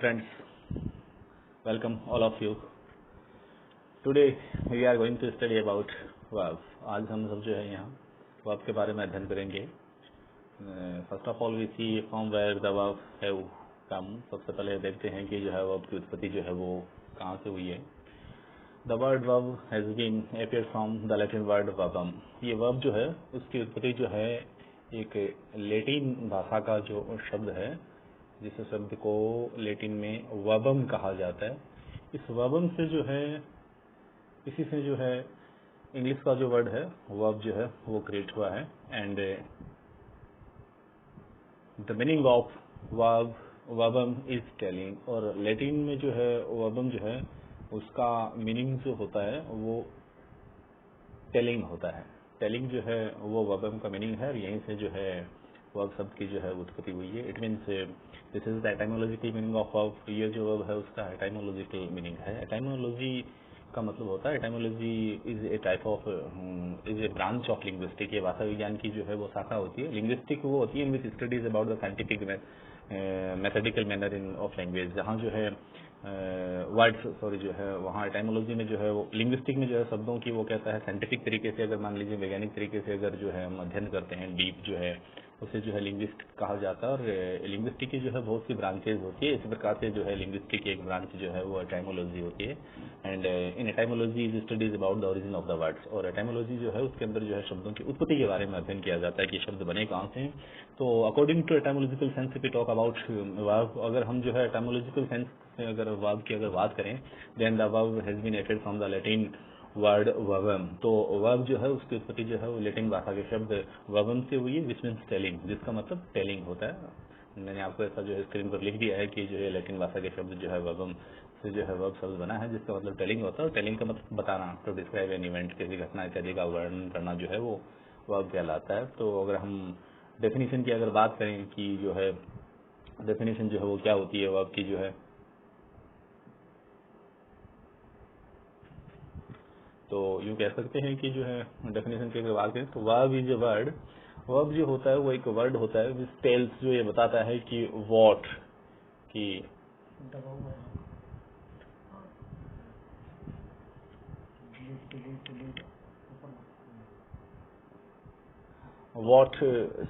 friends, welcome all of you. Today we are going to study about verb. आज हम सब जो है यहाँ verb के बारे में अध्ययन करेंगे. First of all we see from where the verb have come. सबसे पहले देखते हैं कि जो है verb की उत्पत्ति जो है वो कहाँ से हुई है. The word verb has been appeared from the Latin word verbum. ये verb जो है उसकी उत्पत्ति जो है एक लैटिन भाषा का जो शब्द है जिस शब्द को लैटिन में वर्बम कहा जाता है. इस वर्बम से जो है इसी से जो है इंग्लिश का जो वर्ड है वर्ब जो है वो क्रिएट हुआ है. And the meaning of verb verbum is telling. और लैटिन में जो है वर्बम जो है उसका मीनिंग जो होता है वो टेलिंग होता है. टेलिंग जो है वो वर्बम का मीनिंग है. यहीं से जो है वर्ब शब्द की जो है उत्पत्ति हुई है. It means this is the etymological meaning of verb. ये जो वर्ब है उसका एटाइमोलॉजिकल मीनिंग है. एटाइमोलॉजी का मतलब होता है etymology is a type of is a branch of linguistic. ये भाषा विज्ञान की जो है वो शाखा होती है. लिंग्विस्टिक वो होती है in which studies about the scientific mathematical manner in of language. जहाँ जो है वर्ड्स जो है वहाँ एटाइमोलॉजी में जो है वो लिंग्विस्टिक में जो है शब्दों की वो कहता है साइंटिफिक तरीके से अगर मान लीजिए वैज्ञानिक तरीके से अगर जो है हम अध्ययन करते हैं डीप जो है उसे जो है लिंग्विस्ट कहा जाता है. और लिंग्विस्टिक की जो है बहुत सी ब्रांचेज होती है. इसी प्रकार से जो है लिंग्विस्टिक की एक ब्रांच जो है वो एटाइमोलॉजी होती है. And in etymology is studies about the origin of the words. और एटाइमोलॉजी जो है उसके अंदर जो है शब्दों की उत्पत्ति के बारे में अध्ययन किया जाता है कि शब्द बने कहाँ से. तो according to etymological sense if we talk about verb, अगर हम जो है एटाइमोलॉजिकल सेंस में अगर वर्ब की अगर बात करें then the verb has been added from the Latin word verbum. तो वर्ब जो है उसकी उत्पत्ति जो है वो लैटिन भाषा के शब्द वर्बम से हुई है विच मीन्स टेलिंग, जिसका मतलब टेलिंग होता है. मैंने आपको ऐसा जो है स्क्रीन पर लिख दिया है कि जो है लैटिन भाषा के शब्द जो है वर्बम से जो है वर्ब शब्द बना है जिसका मतलब टेलिंग होता है. और टेलिंग का मतलब बताना, टू डिस्क्राइब एन इवेंट, किसी घटना इत्यादि का वर्णन करना जो है वो वर्ब कहलाता है. तो अगर हम डेफिनेशन की अगर बात करें कि जो है डेफिनेशन जो है वो क्या होती है वर्ब की जो है, तो यूँ कह सकते हैं कि जो है डेफिनेशन की अगर बात करें तो verb is a word. Verb जो होता है वो एक वर्ड होता है विच टेल्स, जो ये बताता है कि व्हाट, कि व्हाट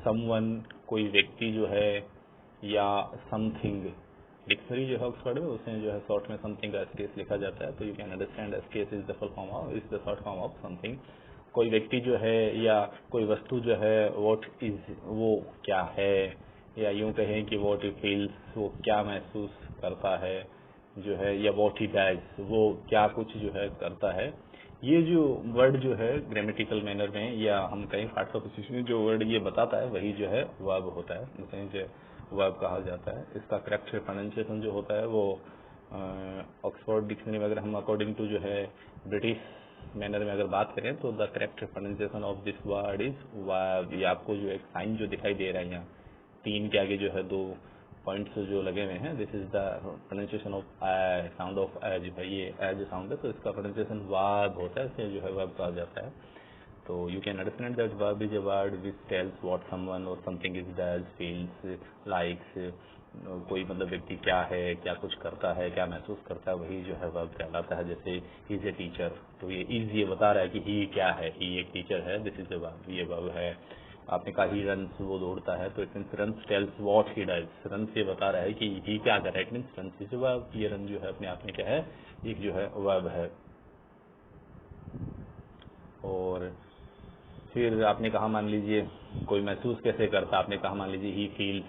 समवन, कोई व्यक्ति जो है, या समथिंग. डिक्शनरी जो है ऑक्सफोर्ड में उसमें जो है शॉर्ट में समथिंग का एसकेस लिखा जाता है. तो यू कैन अंडरस्टैंड एसकेस is the full form of is the short form of something. कोई व्यक्ति जो है या कोई वस्तु जो है व्हाट इज वो क्या है, या यूं कहें कि व्हाट ही फील्स वो क्या महसूस करता है जो है, या व्हाट ही डज वो क्या कुछ जो है करता है. ये जो वर्ड जो है ग्रामेटिकल मैनर में या हम कहीं पार्ट्स ऑफ स्पीच में जो वर्ड ये बताता है वही जो है वर्ब होता है, उसे जो वर्ब कहा जाता है. इसका करेक्ट प्रोनाउंसिएशन जो होता है वो ऑक्सफोर्ड डिक्शनरी में अगर हम अकॉर्डिंग टू जो है ब्रिटिश मैनर में अगर बात करें तो the correct pronunciation of this word is verb. ये आपको जो एक साइन जो दिखाई दे रहा है यहाँ तीन के आगे जो है दो पॉइंट्स जो लगे हुए हैं, this is the pronunciation of sound of जो है ये जो साउंड है तो इसका प्रोनाउंसिएशन वर्ब होता है, इसे जो है वर्ब कहा जाता है. तो you can understand that verb is a word which tells what someone और something is does feels likes. कोई मतलब व्यक्ति क्या है, क्या कुछ करता है, क्या महसूस करता है, वही जो है वर्ब कहलाता है. जैसे ही इज ए टीचर, तो ये बता रहा है कि ही क्या है, ही एक टीचर है, दिस इज ए वर्ब, ये वर्ब है. आपने कहा ही रन्स, वो दौड़ता है, तो it means runs tells what he does. Runs ये बता रहा है कि ही क्या कर रहा है, it means runs is a verb. ये रन जो है अपने आप में क्या है, एक जो है वर्ब है. और फिर आपने कहा मान लीजिए कोई महसूस कैसे करता, आपने कहा मान लीजिए ही फील्स.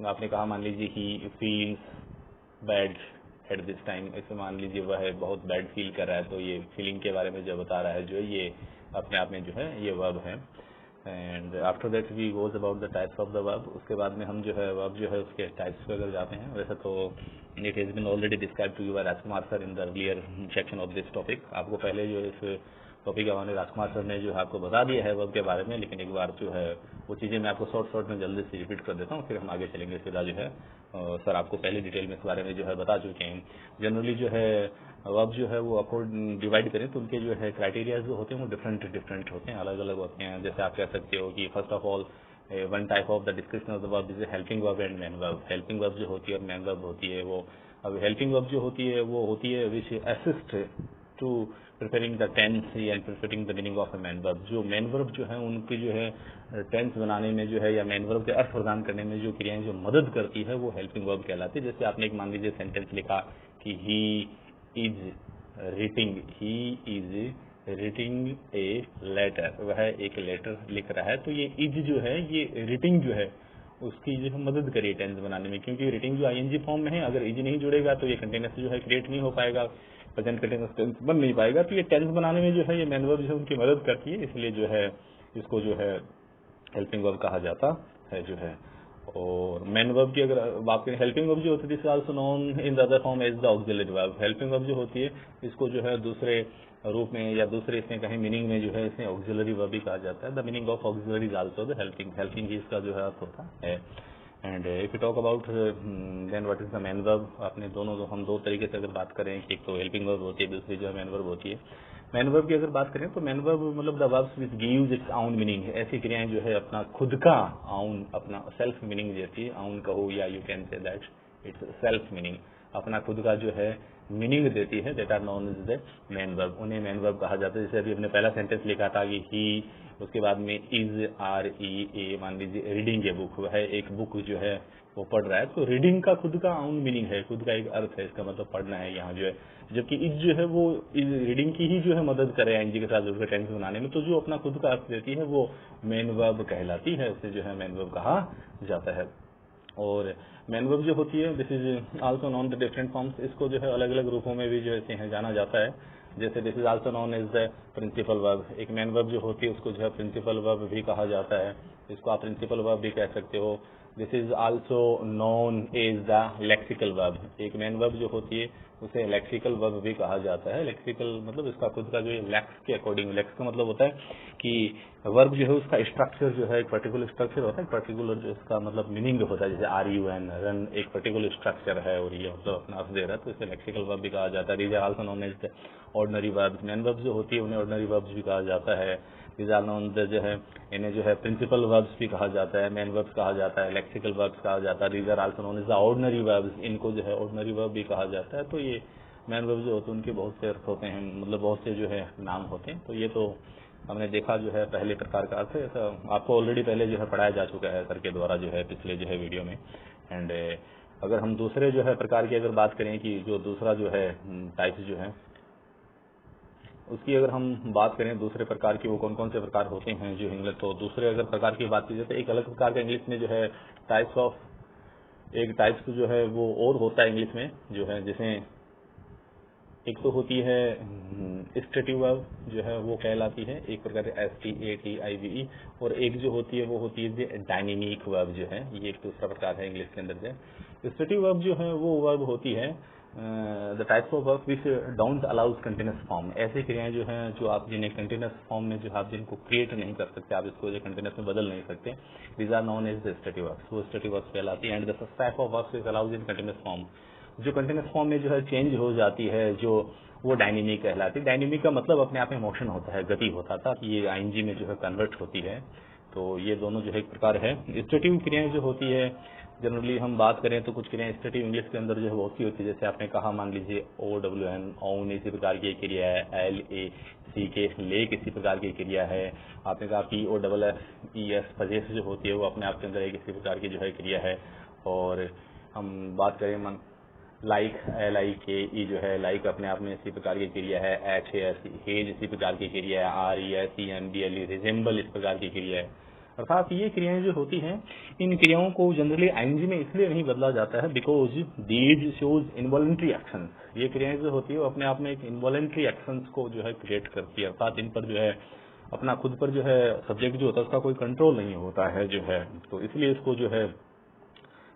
आपने कहा मान लीजिए he feels bad at this time. ऐसे मान लीजिए वह बहुत बैड फील कर रहा है, तो ये फीलिंग के बारे में जो बता रहा है जो ये अपने आप में जो है ये वर्ब है. And after that we goes about the types of the verb. उसके बाद में हम जो है वर्ब जो है उसके टाइप्स पे अगर जाते हैं. वैसे तो it has been already describe to you by Rajkumar sir in the earlier section of this topic. आपको पहले जो इस टॉपिक हमारे राजकुमार सर ने जो है आपको बता दिया है वर्ब के बारे में, लेकिन एक बार जो है वो चीज़ें मैं आपको शॉर्ट में जल्दी से रिपीट कर देता हूँ, फिर हम आगे चलेंगे सीधा जो है। सर आपको पहले डिटेल में इस बारे में जो है बता चुके हैं। जनरली जो है वर्ब जो है वो आपको डिवाइड करें तो उनके जो है क्राइटेरिया जो होते हैं वो डिफरेंट होते हैं, अलग अलग होते हैं। जैसे आप कह सकते हो कि first of all one type of the description of the verb is helping verb and man verb. Helping verb जो होती है और मैन वर्ब होती है वो, अब हेल्पिंग वर्ब जो होती है वो होती है which assist to preparing the tense and preparing the meaning of a main verb. जो मैन वर्ब जो है उनकी जो है टेंस बनाने में जो है या मैन वर्ब के अर्थ प्रदान करने में जो क्रियाएं जो मदद करती है वो हेल्पिंग वर्ब कहलाती है। जैसे आपने एक मान लीजिए सेंटेंस लिखा कि he is reading a letter, वह एक लेटर लिख रहा है। तो ये इज जो है ये रीडिंग जो है उसकी जो है मदद करिए टेंस बनाने में, क्योंकि रीडिंग जो आईएनजी फॉर्म में है, अगर इज नहीं जुड़ेगा तो ये कंटीन्यूअस जो है क्रिएट नहीं हो पाएगा, प्रेजेंट कंटीन्यूअस टेंस बन नहीं पाएगा। तो ये टेंस बनाने में जो है ये मैन वर्ब जो है उनकी मदद करती है, इसलिए जो है इसको जो है हेल्पिंग वर्ब कहा जाता है जो है। और मैन वर्ब की अगर बात करें, हेल्पिंग वर्ब जो होती है this is also known in the other form as the auxiliary verb. Helping verb जो होती है इसको जो है दूसरे रूप में या दूसरे इसमें कहीं मीनिंग में जो है इसे ऑक्सिलरी वर्ब भी कहा जाता है। The meaning of auxiliary is also the helping ही इसका जो है अर्थ होता है। And if you talk about then what is the main verb, आपने हम दो तरीके से अगर बात करें, एक तो हेल्पिंग वर्ब होती है, दूसरी जो है मैन वर्ब होती है। मैन वर्ब की अगर बात करें तो मैन वर्ब मतलब the verbs which gives it's आउन मीनिंग, ऐसी क्रियाएं जो है अपना खुद का आउन अपना सेल्फ मीनिंग देती है। आउन कहो या you can say that its self meaning, अपना खुद का जो है मीनिंग देती है, that are known is the main verb. उन्हें मैन वर्ब कहा जाता है। जैसे अभी हमने पहला सेंटेंस लिखा था कि ही, उसके बाद में इज REA, मान लीजिए रीडिंग ए बुक, वह एक बुक जो है वो पढ़ रहा है। तो रीडिंग का खुद का आउन मीनिंग है, खुद का एक अर्थ है, इसका मतलब पढ़ना है यहाँ जो है। जबकि इज जो है वो रीडिंग की ही जो है मदद करे एनजी के साथ उसका टेंस बनाने में, तो जो अपना खुद का अर्थ देती है वो मैन वर्ब कहलाती है, उसे जो है मैन वर्ब कहा जाता है। और मैन वर्ब जो होती है this is also known the different forms, इसको जो है अलग अलग रूपों में भी जो है जाना जाता है। जैसे this is also known as the principal verb, एक मैन वर्ब जो होती है उसको जो है प्रिंसिपल वर्ब भी कहा जाता है, इसको आप प्रिंसिपल वर्ब भी कह सकते हो। This is also known as the lexical verb, एक मैन वर्ब जो होती है उसे लेक्सिकल वर्ब भी कहा जाता है। लेक्सिकल मतलब इसका खुद का जो लेक्स के अकॉर्डिंग, लेक्स का मतलब होता है कि वर्ब जो है उसका स्ट्रक्चर जो है एक पर्टिकुलर स्ट्रक्चर होता है, पर्टिकुलर जो इसका मतलब मीनिंग होता है। जैसे RUN रन एक पर्टिकुलर स्ट्रक्चर है और ये मतलब अपना अर्थ दे रहा है, तो इसे लेक्सिकल वर्ब भी कहा जाता है। These are also known as the ordinary verb, main verb जो होती है उन्हें ऑर्डिनरी वर्ब्स भी कहा जाता है। दीज आर नोन जो है इन्हें जो है प्रिंसिपल वर्ब्स भी कहा जाता है, मैन वर्ब्स कहा जाता है, लेक्सिकल वर्ब्स कहा जाता है। These are also known as the ordinary verbs, इनको जो है ऑर्डिनरी वर्ब भी कहा जाता है। तो ये मैन वर्ब जो होते हैं उनके बहुत से अर्थ होते हैं, मतलब बहुत से जो है नाम होते हैं। तो ये तो हमने देखा जो है पहले प्रकार का अर्थ है, ऐसा आपको ऑलरेडी पहले जो है पढ़ाया जा चुका है सर के द्वारा जो है पिछले जो है वीडियो में। एंड अगर हम दूसरे जो है प्रकार की अगर बात करें कि जो दूसरा जो है टाइप्स जो है उसकी अगर हम बात करें दूसरे प्रकार की वो कौन कौन से प्रकार होते हैं जो इंग्लिश, तो दूसरे अगर प्रकार की बात की जाए तो एक अलग प्रकार का इंग्लिश में जो है टाइप्स ऑफ, एक टाइप्स जो है वो और होता है इंग्लिश में जो है, जैसे एक तो होती है स्टेटिव वर्ब जो है वो कहलाती है, एक प्रकार STATIVE, और एक जो होती है वो होती है डायनेमिक वर्ब जो है, ये एक दूसरा प्रकार है इंग्लिश के अंदर से। स्टेटिव वर्ब जो है वो वर्ब होती है the types of verb which don't allows continuous form, ऐसी क्रियाएं जो हैं जो आप जिन्हें कंटिन्यूअस फॉर्म में जो आप जिनको क्रिएट नहीं कर सकते, आप इसको जो कंटिन्यूअस में बदल नहीं सकते, these are known as the stative verbs, वो स्टेटिव वर्ब्स कहलाती है। And the type of verbs which allows in continuous form, जो कंटिन्यूअस फॉर्म में जो है चेंज हो जाती है जो वो डायनेमिक कहलाती है। डायनेमिक का मतलब अपने आप में मोशन होता है, गति होता था, ये ING में जो है कन्वर्ट होती है। तो ये दोनों जो है एक प्रकार है। स्टेटिव क्रियाएं जो होती है जनरली हम बात करें तो कुछ क्रियाएं स्टेटिव इंग्लिश के अंदर जो है बहुत सी होती है। जैसे आपने कहा मान लीजिए OWN ओन इसी प्रकार की क्रिया है, LACK ले किसी प्रकार की क्रिया है। आपने कहा POSSES पजेस जो होती है वो अपने आप के अंदर एक इसी प्रकार की जो है क्रिया है। और हम बात करें लाइक LIKE जो है लाइक अपने आप में इसी प्रकार की क्रिया है। HAS हेज इसी प्रकार की क्रिया है। RESEMBLE रिजेंबल इस प्रकार की क्रिया है। अर्थात ये क्रियाएं जो होती हैं इन क्रियाओं को जनरली ING में इसलिए नहीं बदला जाता है because these shows involuntary action, ये क्रियाएं जो होती है वो अपने आप में एक इनवॉलेंट्री एक्शंस को जो है क्रिएट करती है, अर्थात इन पर जो है अपना खुद पर जो है सब्जेक्ट जो होता है उसका कोई कंट्रोल नहीं होता है जो है, तो इसलिए इसको जो है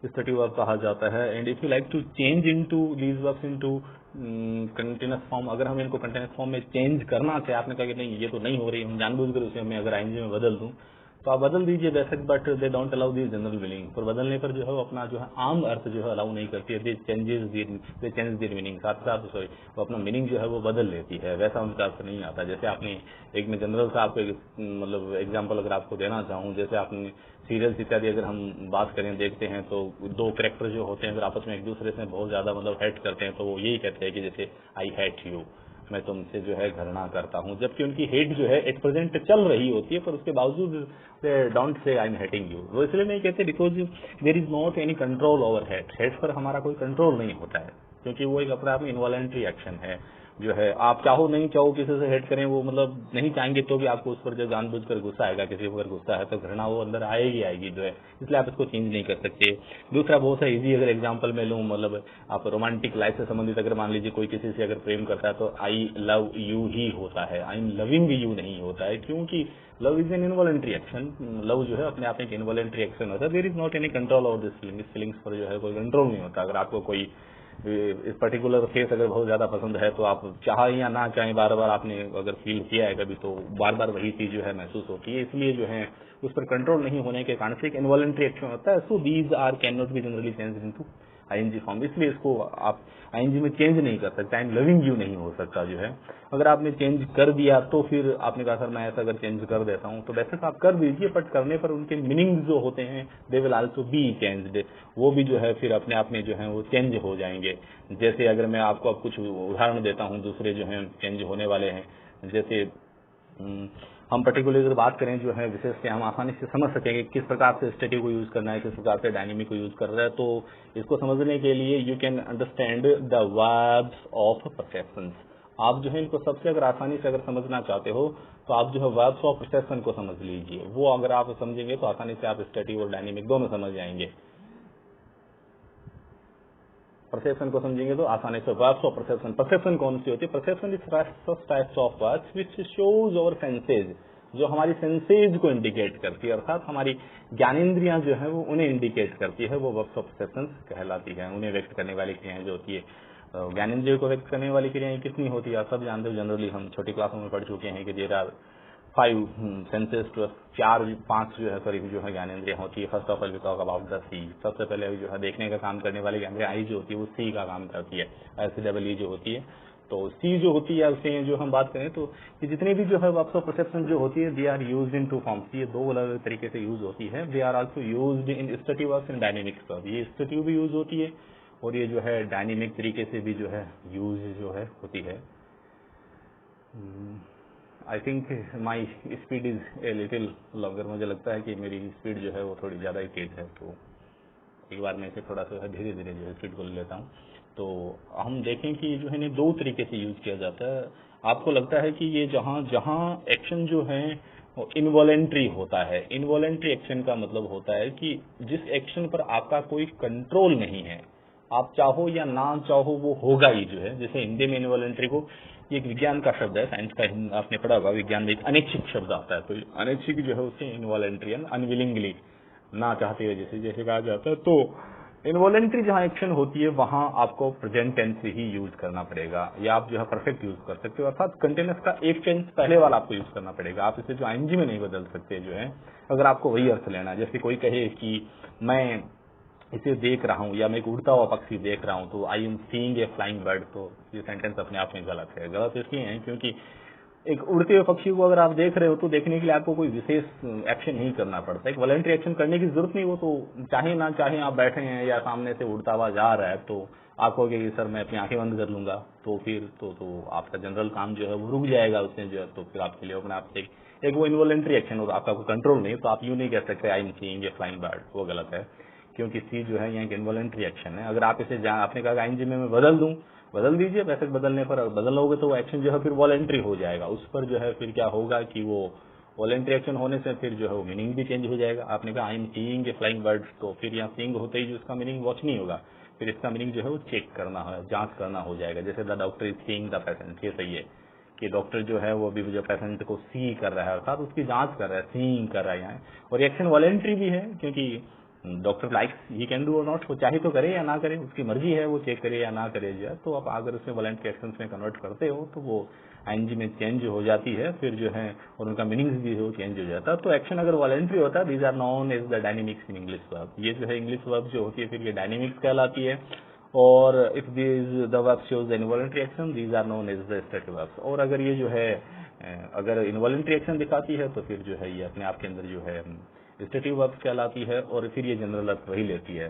स्टैटिक वर्ब कहा जाता है। And if you like to change into these verbs into continuous form, अगर हम इनको कंटिन्यूअस फॉर्म में चेंज करना चाहे, आपने कहा कि नहीं ये तो नहीं हो रही, हम जानबूझकर उसे मैं अगर आईएनजी में बदल दूं तो आप बदल दीजिए basic, but they don't allow the general meaning. पर बदलने पर जो है वो अपना जो है आम अर्थ जो है अलाउ नहीं करती है, दे चेंज देयर मीनिंग, साथ साथ सॉरी वो अपना मीनिंग जो है वो बदल लेती है, वैसा उनका अर्थ नहीं आता। जैसे आपने एक में जनरल सा आपको मतलब एग्जाम्पल अगर आपको देना चाहूँ, जैसे आपने सीरियल्स इत्यादि अगर हम बात करें देखते हैं तो दो कैरेक्टर जो होते हैं अगर आपस में एक दूसरे से बहुत ज्यादा मतलब हेट करते हैं तो वो यही कहते हैं कि जैसे आई हेट यू, मैं तुमसे जो है घृणा करता हूं, जबकि उनकी हेट जो है एट प्रेजेंट चल रही होती है, पर उसके बावजूद don't say I am hating you, वो इसलिए नहीं कहते because there is not any control over hate, hate पर हमारा कोई कंट्रोल नहीं होता है, क्योंकि वो एक अपने आप में इनवॉलेंट्री एक्शन है जो है, आप चाहो नहीं चाहो किसी से हेट करें, वो मतलब नहीं चाहेंगे तो भी आपको उस पर जो जानबूझकर गुस्सा आएगा, किसी पर गुस्सा है तो घृणा वो अंदर आएगी आएगी जो है, इसलिए आप इसको चेंज नहीं कर सकते। दूसरा बहुत सा इजी अगर एग्जांपल में लूं, मतलब आप रोमांटिक लाइफ से संबंधित अगर मान लीजिए कोई किसी से अगर प्रेम करता है तो आई लव यू ही होता है, आई एम लविंग यू नहीं होता है, क्योंकि love is N involuntary action, love जो है अपने आप में एक इनवॉलेंट्री एक्शन होता है, there is not any control over this feeling, इस फीलिंग्स पर जो है कोई कंट्रोल नहीं होता। अगर आपको कोई इस पर्टिकुलर फेस अगर बहुत ज्यादा पसंद है तो आप चाहे या ना चाहे बार बार आपने अगर फील किया है कभी तो बार बार वही चीज जो है महसूस होती है, इसलिए जो है उस पर कंट्रोल नहीं होने के कारण से एक इनवॉलेंट्री एक्शन होता है। So these are can not be generally change into ING form, इसलिए इसको आप आईएनजी में चेंज नहीं कर सकते, आई एम लविंग यू नहीं हो सकता जो है। अगर आपने चेंज कर दिया तो फिर आपने कहा सर मैं ऐसा अगर चेंज कर देता हूं, तो वैसे तो आप कर दीजिए, बट करने पर उनके मीनिंग जो होते हैं they will also be changed, वो भी जो है फिर अपने आप में जो है वो चेंज हो जाएंगे। जैसे अगर मैं आपको अब कुछ उदाहरण देता हूं दूसरे जो है चेंज होने वाले हैं, जैसे हम पर्टिकुलर अगर बात करें जो है विशेष से हम आसानी से समझ सकेंगे किस प्रकार से स्टैटिक को यूज करना है, किस प्रकार से डायनेमिक को यूज कर रहा है, तो इसको समझने के लिए you can understand the verbs of perceptions. आप जो है इनको सबसे अगर आसानी से अगर समझना चाहते हो तो आप जो है वर्ब्स ऑफ परसेप्शन को समझ लीजिए, वो अगर आप समझेंगे तो आसानी से आप स्टैटिक और डायनेमिक दोनों समझ जाएंगे। परसेप्शन को समझेंगे तो आसानी से वर्ब्स ऑफ परसेप्शन, परसेप्शन कौन सी होती है? Perception is first types of words which shows our senses, जो हमारी सेंसेज को इंडिकेट करती है, अर्थात हमारी ज्ञानेंद्रियां जो है वो उन्हें इंडिकेट करती है, वो वर्ब्स ऑफ परसेप्शन कहलाती है। उन्हें व्यक्त करने वाली क्रियाएं जो होती है, ज्ञानेंद्रियों को व्यक्त करने वाली क्रियाएं कितनी होती है आप सब जानते हो, जनरली हम छोटी क्लासों में पढ़ चुके हैं कि देयर आर 5 सेंसेस, चार पांच जो है सॉरी जो है ज्ञानेंद्रियां होती है। First of all we talk about the see, सबसे पहले जो है देखने का काम करने वाली ज्ञानेंद्रिया आई जो होती है वो सी का काम करती है, SW जो होती है। तो सी जो होती है उससे जो हम बात करें तो ये जितने भी जो है वर्ब्स ऑफ परसेप्शन जो होती है they are used in two forms, ये दो अलग अलग तरीके से यूज होती है। They are also used in static verbs and dynamic verb, ये स्टैटिक भी यूज होती है और ये जो है डायनेमिक तरीके से भी जो है यूज जो है होती है। I think my speed is a little longer, मुझे लगता है कि मेरी स्पीड जो है वो थोड़ी ज्यादा ही तेज है, तो एक बार मैं इसे थोड़ा सा धीरे धीरे जो है स्पीड को ले लेता हूँ। तो हम देखें कि जो है दो तरीके से यूज किया जाता है। आपको लगता है कि ये जहाँ जहाँ एक्शन जो है वो इनवॉलेंट्री होता है, इनवॉलेंट्री एक्शन का मतलब होता है कि जिस एक्शन पर आपका कोई कंट्रोल नहीं है, आप चाहो या ना चाहो वो होगा ही जो है। जैसे हिंदी में इनवॉलेंट्री को, ये एक विज्ञान का शब्द है, साइंस का आपने पढ़ा होगा, विज्ञान में एक अनैच्छिक शब्द आता है, तो अनैच्छिक जो है उससे इनवॉलेंट्री अनविलिंगली ना चाहते हुए जैसे जैसे कहा जाता है। तो इनवॉलेंट्री जहां एक्शन होती है वहां आपको प्रेजेंट टेंस ही यूज करना पड़ेगा, या आप जो है परफेक्ट यूज कर सकते हो, अर्थात कंटिन्यूअस का एक टेंस पहले वाला आपको यूज करना पड़ेगा। आप इसे जो आईएनजी में नहीं बदल सकते जो है, अगर आपको वही अर्थ लेना है। जैसे कोई कहे कि मैं इसे देख रहा हूं या मैं एक उड़ता हुआ पक्षी देख रहा हूं, तो I am seeing a flying bird, तो ये सेंटेंस अपने आप में गलत है। गलत इसलिए है क्योंकि एक उड़ते हुए पक्षी को अगर आप देख रहे हो तो देखने के लिए आपको कोई विशेष एक्शन नहीं करना पड़ता, एक वॉलंटरी एक्शन करने की जरूरत नहीं। वो तो चाहे ना चाहे आप बैठे हैं या सामने से उड़ता हुआ जा रहा है तो आप कहोगे कि सर मैं अपनी आंखें बंद कर लूंगा, तो फिर तो आपका जनरल काम जो है वो रुक जाएगा उसमें जो है, तो फिर आपके लिए अपने आप से एक वो इनवॉलेंट्री एक्शन होगा, आपका कोई कंट्रोल नहीं। तो आप यूं नहीं कह सकते I am seeing a flying bird, वो गलत है, क्योंकि सी जो है यहाँ एक इनवॉलेंट्री एक्शन है। अगर आप इसे आपने कहा आईएनजी में मैं बदल दूं, बदल दीजिए, वैसे बदलने पर बदलोगे तो वो एक्शन जो है फिर वॉलेंट्री हो जाएगा, उस पर जो है फिर क्या होगा कि वो वॉलेंट्री एक्शन होने से फिर जो है वो मीनिंग भी चेंज हो जाएगा। आपने कहा I am seeing a flying bird, तो फिर यहाँ सीइंग होते ही जो इसका मीनिंग वॉच नहीं होगा, फिर इसका मीनिंग जो है वो चेक करना है, जांच करना हो जाएगा। जैसे the doctor is seeing the patient, ये सही है कि डॉक्टर जो है वो अभी जो पेशेंट को सी कर रहा है, अर्थात उसकी जांच कर रहा है, सीइंग कर रहा है यहाँ, और एक्शन वॉलेंट्री भी है क्योंकि doctor likes he can do और नॉट, वो चाहे तो करे या ना करे, उसकी मर्जी है, वो चेक करे या ना करे जो है। तो आप अगर उसमें वॉलंटरी एक्शंस में कन्वर्ट करते हो तो वो आईएनजी में चेंज हो जाती है फिर जो है, और उनका मीनिंग्स भी हो चेंज हो जाता है। तो एक्शन अगर वॉलंटरी होता है, these are known as the dynamics in English verb. ये जो है इंग्लिश वर्ब जो होती है फिर ये डायनेमिक्स कहलाती है। और if this the verb shows involuntary action, these are known as the stative verbs. और अगर ये जो है अगर इनवॉलंटरी एक्शन दिखाती है तो फिर जो है ये अपने आप के अंदर जो है स्टेटिव वर्ब कहलाती है, और फिर ये जनरल अर्थ वही लेती है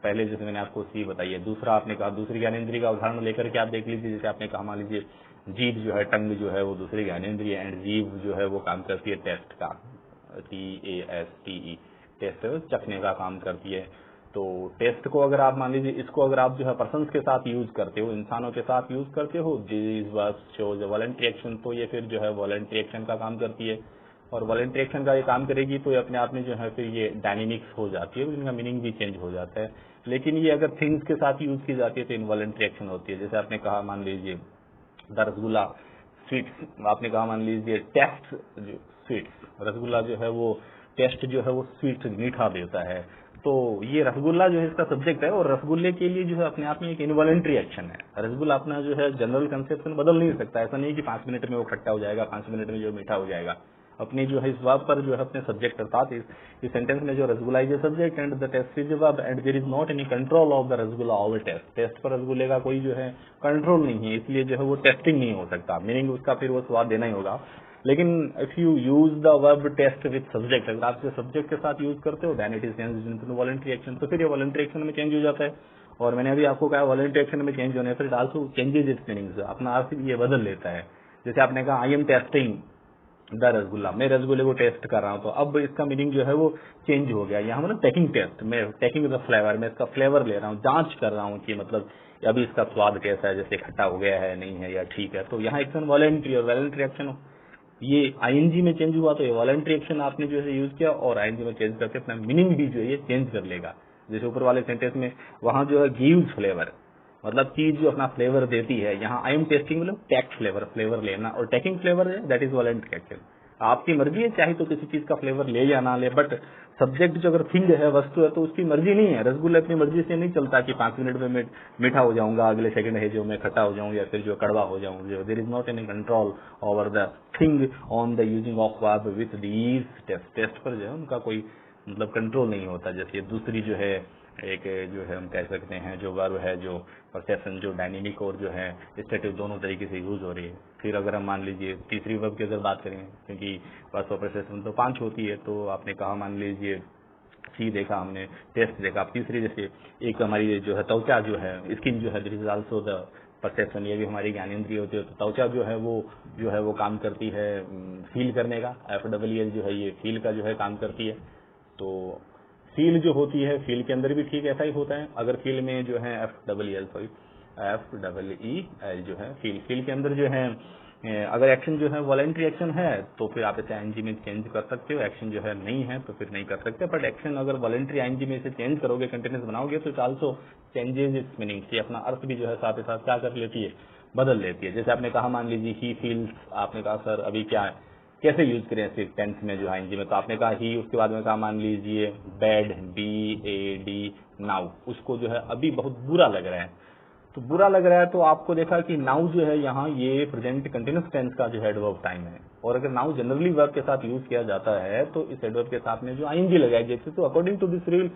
पहले जैसे मैंने आपको सी बताई है। दूसरा आपने कहा दूसरी ज्ञानेंद्रिय का उदाहरण लेकर के आप देख लीजिए, जैसे आपने कहा मान लीजिए जीभ जो है, टंग जो है वो दूसरी ज्ञानेंद्रिय, एंड जीभ जो है वो काम करती है टेस्ट का, TASTE, टेस्ट चखने का काम करती है। तो टेस्ट को अगर आप मान लीजिए, इसको अगर आप जो है पर्सन्स के साथ यूज करते हो, इंसानों के साथ यूज करते हो, this verbs shows voluntary action, तो ये फिर जो है वॉलंटरी एक्शन का काम करती है। और वॉलंटरी एक्शन का ये काम करेगी तो ये अपने आप में जो है फिर ये डायनेमिक्स हो जाती है, इनका मीनिंग भी चेंज हो जाता है। लेकिन ये अगर थिंग्स के साथ यूज की जाती है तो इनवॉलंटरी एक्शन होती है। जैसे आपने कहा मान लीजिए द रसगुल्ला स्वीट्स, आपने कहा मान लीजिए टेस्ट जो स्वीट्स, रसगुल्ला जो है वो टेस्ट जो है वो स्वीट मीठा देता है। तो ये रसगुल्ला जो है इसका सब्जेक्ट है, और रसगुल्ले के लिए जो है अपने आप में एक इनवॉलंटरी एक्शन है। रसगुल्ला अपना जो है जनरल कंसेप्शन बदल नहीं सकता, ऐसा नहीं कि 5 मिनट में वो खट्टा हो जाएगा, 5 मिनट में जो मीठा हो जाएगा। अपनी जो है इस वर्ब पर जो है अपने सब्जेक्ट, अर्थात इस सेंटेंस में जो rasgulla is a subject and the taste is a verb and there is not any control of the rasgulla over taste. Taste पर रसगुल्ले का कोई जो है कंट्रोल नहीं है, इसलिए जो है वो टेस्टिंग नहीं हो सकता, मीनिंग उसका फिर वो स्वाद देना ही होगा। लेकिन if you use the verb taste with subject, अगर आप सब्जेक्ट के साथ यूज करते हो then it is changed into voluntary action, तो फिर ये वॉलंटरी एक्शन में चेंज हो जाता है। और मैंने अभी आपको कहा वॉलंटरी एक्शन में चेंज होने पर it also changes it's meanings, अपना अर्थ ये बदल लेता है। जैसे आपने कहा I am testing the rasgulla, मैं रसगुल्ले को टेस्ट कर रहा हूं, तो अब इसका मीनिंग जो है वो चेंज हो गया। यहाँ मतलब टेकिंग टेस्ट, मैं टेकिंग द फ्लेवर, मैं इसका फ्लेवर ले रहा हूँ, जांच कर रहा हूँ कि मतलब अभी इसका स्वाद कैसा है, जैसे खट्टा हो गया है नहीं है या ठीक है। तो यहाँ एक्शन वॉलंटरी और वॉलंटरी एक्शन ये आईएनजी में चेंज हुआ, तो ये वॉलंटरी एक्शन आपने जो है यूज किया, और आईएनजी में चेंज करके अपना मीनिंग भी जो है ये चेंज कर लेगा। जैसे ऊपर वाले सेंटेंस में वहां जो है गिव्स फ्लेवर, मतलब चीज जो अपना फ्लेवर देती है, यहाँ आई एम टेस्टिंग मतलब टेक फ्लेवर, फ्लेवर लेना, और टेकिंग फ्लेवर है दैट इज वॉलंटरी एक्शन। आपकी मर्जी है चाहे तो किसी चीज का फ्लेवर ले या ना ले, बट सब्जेक्ट जो अगर थिंग है, वस्तु है, तो उसकी मर्जी नहीं है। रसगुल्ला अपनी मर्जी से नहीं चलता कि 5 मिनट में मैं मीठा हो जाऊंगा, अगले सेकंड है जो मैं खट्टा हो जाऊं या फिर जो कड़वा हो जाऊं। जो there is not any control over the thing on the using of verb with these taste. Taste पर जो है उनका कोई मतलब कंट्रोल नहीं होता। जैसे दूसरी जो है एक जो है हम कह सकते हैं जो वर्ब है, जो परसेप्शन, जो डायनेमिक और जो है स्टेटिव दोनों तरीके से यूज हो रही है। फिर अगर हम मान लीजिए तीसरी वर्ब की अगर बात करें, क्योंकि वर्ब्स ऑफ परसेप्शन तो 5 होती है, तो आपने कहा मान लीजिए सी देखा हमने, टेस्ट देखा, अब तीसरी जैसे एक हमारी जो है त्वचा जो है, स्किन जो है, this is also the perception, ये भी हमारी ज्ञानेंद्रिय होती है। तो त्वचा जो है वो काम करती है फील करने का, FWL जो है ये फील का जो है काम करती है। तो फील जो होती है, फील के अंदर भी ठीक ऐसा ही होता है। अगर फील में जो है FWL जो है फील के अंदर जो है अगर एक्शन जो है वॉलंटरी एक्शन है तो फिर आप इसे आईएनजी में चेंज कर सकते हो, एक्शन जो है नहीं है तो फिर नहीं कर सकते। बट एक्शन अगर वॉलंटरी आईएनजी में इसे चेंज करोगे, कंटिन्यूस बनाओगे, तो it also changes its meaning, ये अपना अर्थ भी जो है साथ ही साथ क्या कर लेती है, बदल लेती है। जैसे आपने कहा मान लीजिए ही फील्स, आपने कहा सर अभी क्या है, कैसे यूज करें सिर्फ टेंस में जो आईएनजी में, तो आपने कहा ही, उसके बाद में कहा मान लीजिए बैड, BAD नाउ, उसको जो है अभी बहुत बुरा लग रहा है, तो बुरा लग रहा है तो आपको देखा कि नाउ जो है यहाँ ये प्रेजेंट कंटिन्यूस टेंस का जो है एडवर्ब टाइम है। और अगर नाउ जनरली वर्ब के साथ यूज किया जाता है तो इस एडवर्ब के साथ में जो आईएनजी लगाई जाती है, तो according to this rule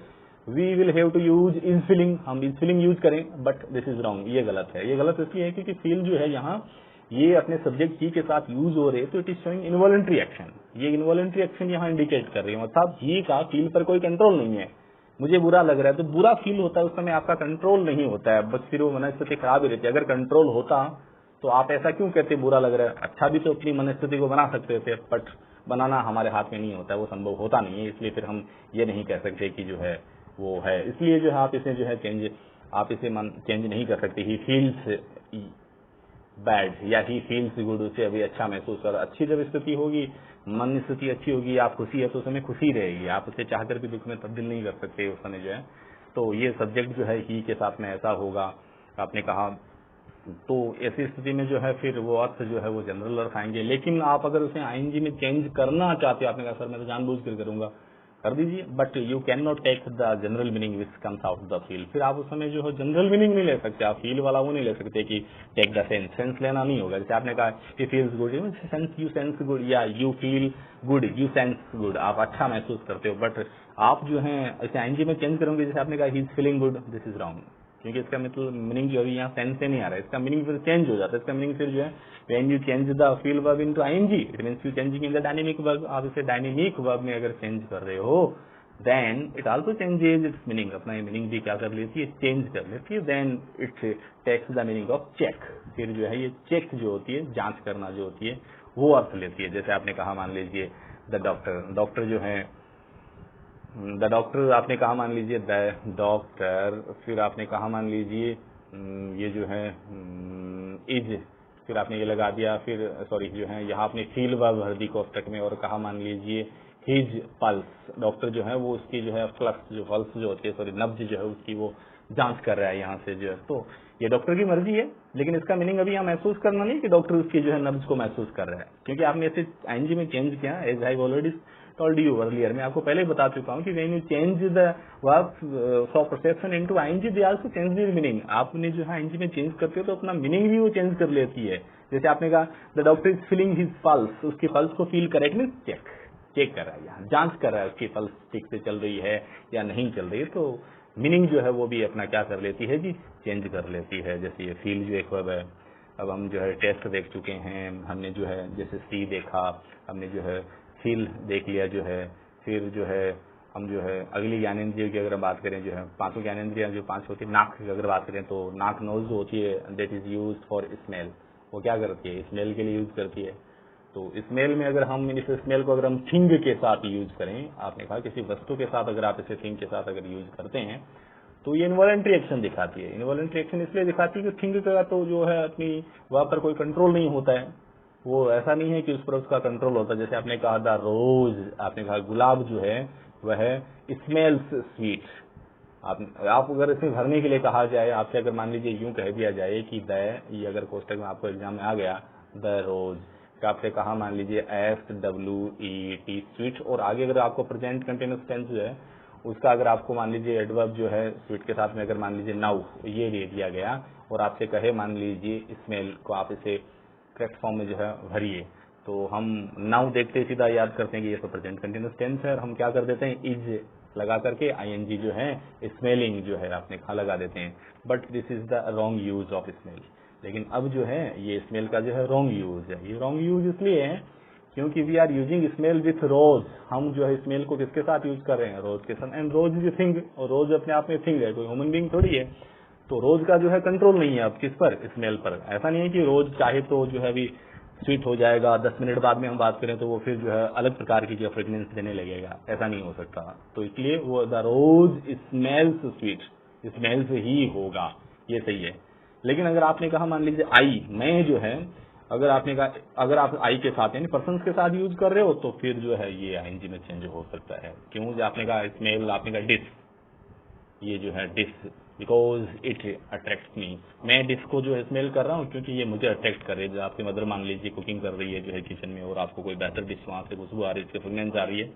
we will have to use is feeling, हम इज फीलिंग यूज करें, बट दिस इज रॉन्ग, ये गलत है। ये गलत इसलिए है क्योंकि फील जो है यहाँ ये अपने सब्जेक्ट ही के साथ यूज हो रहे, तो it is showing involuntary action, ये इनवॉलंटरी एक्शन यहाँ इंडिकेट कर रही है, अर्थात ही का फील पर कोई कंट्रोल नहीं है। मुझे बुरा लग रहा है तो बुरा फील होता है, उस समय आपका कंट्रोल नहीं होता है, बस फिर वो मनस्थिति खराब ही रहती है। अगर कंट्रोल होता तो आप ऐसा क्यों कहते बुरा लग रहा है, अच्छा भी तो अपनी मनस्थिति को बना सकते थे, बट बनाना हमारे हाथ में नहीं होता है, वो संभव होता नहीं है, इसलिए फिर हम ये नहीं कह सकते कि जो है वो है। इसलिए जो है आप इसे जो है चेंज नहीं कर सकते। ही फील्स बैड या ही फील्स गुड, उसे अभी अच्छा महसूस कर, अच्छी जब स्थिति होगी, मन स्थिति अच्छी होगी, आप खुशी है तो उस समय खुशी रहेगी, आप उसे चाहकर भी दुख में तब्दील नहीं कर सकते उस समय जो है। तो ये सब्जेक्ट जो है ही के साथ में ऐसा होगा, आपने कहा, तो ऐसी स्थिति में जो है फिर वो अर्थ जो है वो जनरल अर्थ आएंगे। लेकिन आप अगर उसे आईएनजी में चेंज करना चाहते हो, आपने कहा सर मैं तो जानबूझकर करूंगा, कर दीजिए, but you can not take the general meaning which comes out the feel. फिर आप उस समय जो है जनरल मीनिंग नहीं ले सकते, आप फील वाला वो नहीं ले सकते कि टेक द सेंस, सेंस लेना नहीं होगा। जैसे आपने कहा he feels good, sense you sense good, या you feel good, you sense good, आप अच्छा महसूस करते हो। बट आप जो है ऐसे आईएनजी में चेंज करोगे, जैसे आपने कहा he is feeling good, this is wrong, क्योंकि इसका मतलब मीनिंग जो अभी यहाँ सेंस से नहीं आ रहा है, इसका मीनिंग फिर चेंज हो जाता है। इसका मीनिंग फिर जो है when you change the feel verb into ING, it means you changing in the dynamic verb. आप इसे डायनेमिक वर्ब में अगर चेंज कर रहे हो, then it also changes its meaning, अपना ये मीनिंग भी क्या कर लेती है, चेंज कर लेती है। Then it takes the meaning of check. फिर जो है ये चेक जो होती है, जांच करना जो होती है, वो अर्थ लेती है। जैसे आपने कहा मान लीजिए द डॉक्टर, डॉक्टर जो है द डॉक्टर आपने कहा मान लीजिए द डॉक्टर, फिर आपने कहा मान लीजिए ये जो है इज, फिर आपने ये लगा दिया, फिर सॉरी जो है यहाँ आपने फील वर्ब भर दी कोष्टक में और कहा मान लीजिए हिज पल्स। डॉक्टर जो है वो उसकी जो है फ्लक्स जो पल्स जो होती है, सॉरी नब्ज जो है उसकी वो जांच कर रहा है यहाँ से जो है। तो ये डॉक्टर की मर्जी है, लेकिन इसका मीनिंग अभी यहाँ महसूस करना नहीं कि डॉक्टर उसकी जो है नब्ज को महसूस कर रहा है, क्योंकि आपने इसे आईएनजी में चेंज किया। As I already told you earlier, मैं आपको पहले ही बता चुका हूँ कि when you change the verb of perception into ING, they also change the meaning. आपने जो है आईएनजी में चेंज करते हो तो अपना मीनिंग भी वो चेंज कर लेती है। जैसे आपने कहा the doctor is feeling his pulse, उसकी पल्स को फील करेक्ट मीन चेक कर रहा है, यहाँ जांच कर रहा है उसकी पल्स ठीक से चल रही है या नहीं चल रही है। तो मीनिंग जो है वो भी अपना क्या कर लेती है जी, चेंज कर लेती है। जैसे ये फील जो एक वर्ब है, अब हम जो है टेस्ट देख चुके हैं, हमने जो है जैसे सी देखा, हमने जो है फील देख लिया जो है, फिर जो है हम जो है अगली ज्ञानेंद्रियों की अगर बात करें, जो है पांचों ज्ञानेंद्रियां जो पांच होती है, नाक की अगर बात करें तो नाक नोज जो होती है that is use for smell, वो क्या करती है, स्मेल के लिए यूज करती है। तो स्मेल में अगर हम इस स्मेल को अगर हम थिंग के साथ यूज करें, आपने कहा किसी वस्तु के साथ अगर आप इसे थिंग के साथ अगर यूज करते हैं तो ये इनवॉलंटरी एक्शन दिखाती है। इनवॉलंटरी एक्शन इसलिए दिखाती है कि थिंग का तो जो है अपनी वहां पर कोई कंट्रोल नहीं होता है, वो ऐसा नहीं है कि उस पर उसका कंट्रोल होता है। जैसे आपने कहा द रोज, आपने कहा गुलाब जो है वह स्मेल्स स्वीट। आप अगर इसमें भरने के लिए कहा जाए, आपसे अगर मान लीजिए यूं कह दिया जाए कि द, ये अगर कोष्टक में आपको एग्जाम में आ गया द रोज, आपसे कहा मान लीजिए SWEET स्वीट, और आगे अगर आपको प्रेजेंट कंटिन्यूअस टेंस जो है उसका अगर आपको मान लीजिए एडवर्ब जो है स्वीट के साथ में अगर मान लीजिए नाउ ये दे दिया गया और आपसे कहे मान लीजिए स्मेल को आप इसे करेक्ट फॉर्म में जो है भरिए, तो हम नाउ देखते ही सीधा याद करते हैं कि ये तो प्रेजेंट कंटिन्यूअस टेंस है, और हम क्या कर देते हैं इज लगा करके आईएनजी जो है स्मेलिंग जो है आपने कहा लगा देते हैं। But this is the wrong use of smell. लेकिन अब जो है ये स्मेल का जो है रॉन्ग यूज है। ये रॉन्ग यूज इसलिए है क्योंकि we are using smell with rose. हम जो है स्मेल को किसके साथ यूज कर रहे हैं, रोज के साथ। एंड रोज इज थिंग, और रोज अपने आप में थिंग है, कोई ह्यूमन बीइंग थोड़ी है। तो रोज का जो है कंट्रोल नहीं है अब किस पर, स्मेल पर। ऐसा नहीं है कि रोज चाहे तो जो है अभी स्वीट हो जाएगा, 10 मिनट बाद में हम बात करें तो वो फिर जो है अलग प्रकार की जो फ्रेग्रेंस देने लगेगा, ऐसा नहीं हो सकता। तो इसलिए वो the rose smells sweet, smells ही होगा, ये सही है। लेकिन अगर आपने कहा मान लीजिए आई, मैं जो है अगर आपने कहा, अगर आप आई के साथ यानी पर्सन्स के साथ यूज कर रहे हो तो फिर जो है ये आईएनजी में चेंज हो सकता है। क्यों, आपने कहा स्मेल, आपने कहा डिश, ये जो है डिश बिकॉज इट अट्रैक्ट मी, मैं डिश को जो है स्मेल कर रहा हूँ क्योंकि ये मुझे अट्रैक्ट कर रही है। जो आपकी मदर मान लीजिए कुकिंग कर रही है जो है किचन में, और आपको कोई बेहतर डिश वहां से खुशबू आ रही है, फ्रेग्रेंस आ रही है,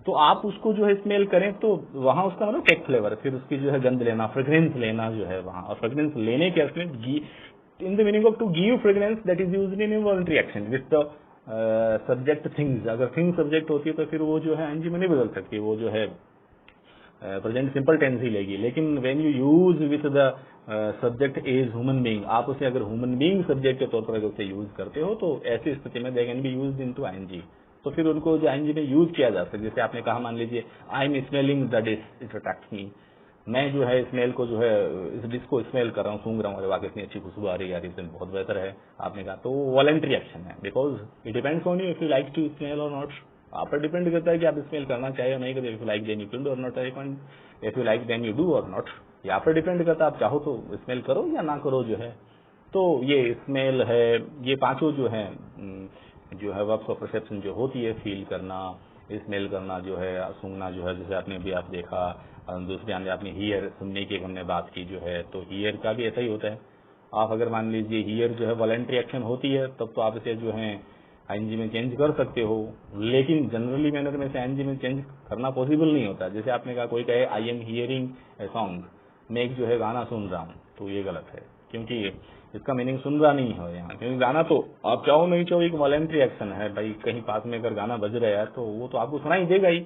तो आप उसको जो है स्मेल करें तो वहां उसका मतलब टेक फ्लेवर, फिर उसकी जो है गंध लेना, फ्रेग्रेंस लेना जो है वहां। और फ्रेग्रेंस लेने के अर्थ में in the meaning of to give fragrance that is used in involuntary action with the subject things. अगर थिंग सब्जेक्ट होती है तो फिर वो जो है आईएनजी में नहीं बदल सकती, वो जो है प्रेजेंट सिंपल टेंस ही लेगी। लेकिन when you use with the subject is human being, आप उसे अगर ह्यूमन बीइंग सब्जेक्ट के तौर पर अगर उसे यूज करते हो तो ऐसी स्थिति में they can be used into ING. तो फिर उनको जो आईएनजी में यूज किया जा सकता है। जैसे आपने कहा मान लीजिए I am smelling the dish, it attracts me, मैं जो है स्मेल को जो है इस डिश को स्मेल कर रहा हूँ, सूंघ रहा हूँ, अरे वाकई इतनी अच्छी खुशबू आ रही है यार, इसमें बहुत बेहतर है। आपने कहा तो वॉलंटरी एक्शन है, because it depends on you if you like to smell और नॉट। आप पर डिपेंड करता है कि आप स्मेल करना चाहे और नहीं करते। If you like then you can do और not, if you like then you do और नॉट। यहाँ पर डिपेंड करता है आप चाहो तो स्मेल करो या ना करो जो है। तो ये स्मेल है, ये पांचों जो है वर्ब्स ऑफ परसेप्शन जो होती है, फील करना, स्मेल करना जो है, सूंघना जो है, जैसे आपने अभी आप देखा। दूसरे आपने हियर, सुनने की हमने बात की जो है, तो हियर का भी ऐसा ही होता है। आप अगर मान लीजिए हियर जो है वॉलंटरी एक्शन होती है तब तो आप इसे जो है आईएनजी में चेंज कर सकते हो, लेकिन जनरली मैनर में से आईएनजी में चेंज करना पॉसिबल नहीं होता। जैसे आपने कहा कोई कहे I am hearing a song, मैं एक जो है गाना सुन रहा हूँ, तो ये गलत है, क्योंकि इसका मीनिंग सुन रहा नहीं हो यहाँ, क्योंकि गाना तो आप चाहो नहीं चाहो एक वॉलेंट्री एक्शन है भाई। कहीं पास में अगर गाना बज रहा है तो वो तो आपको सुनाई देगा ही।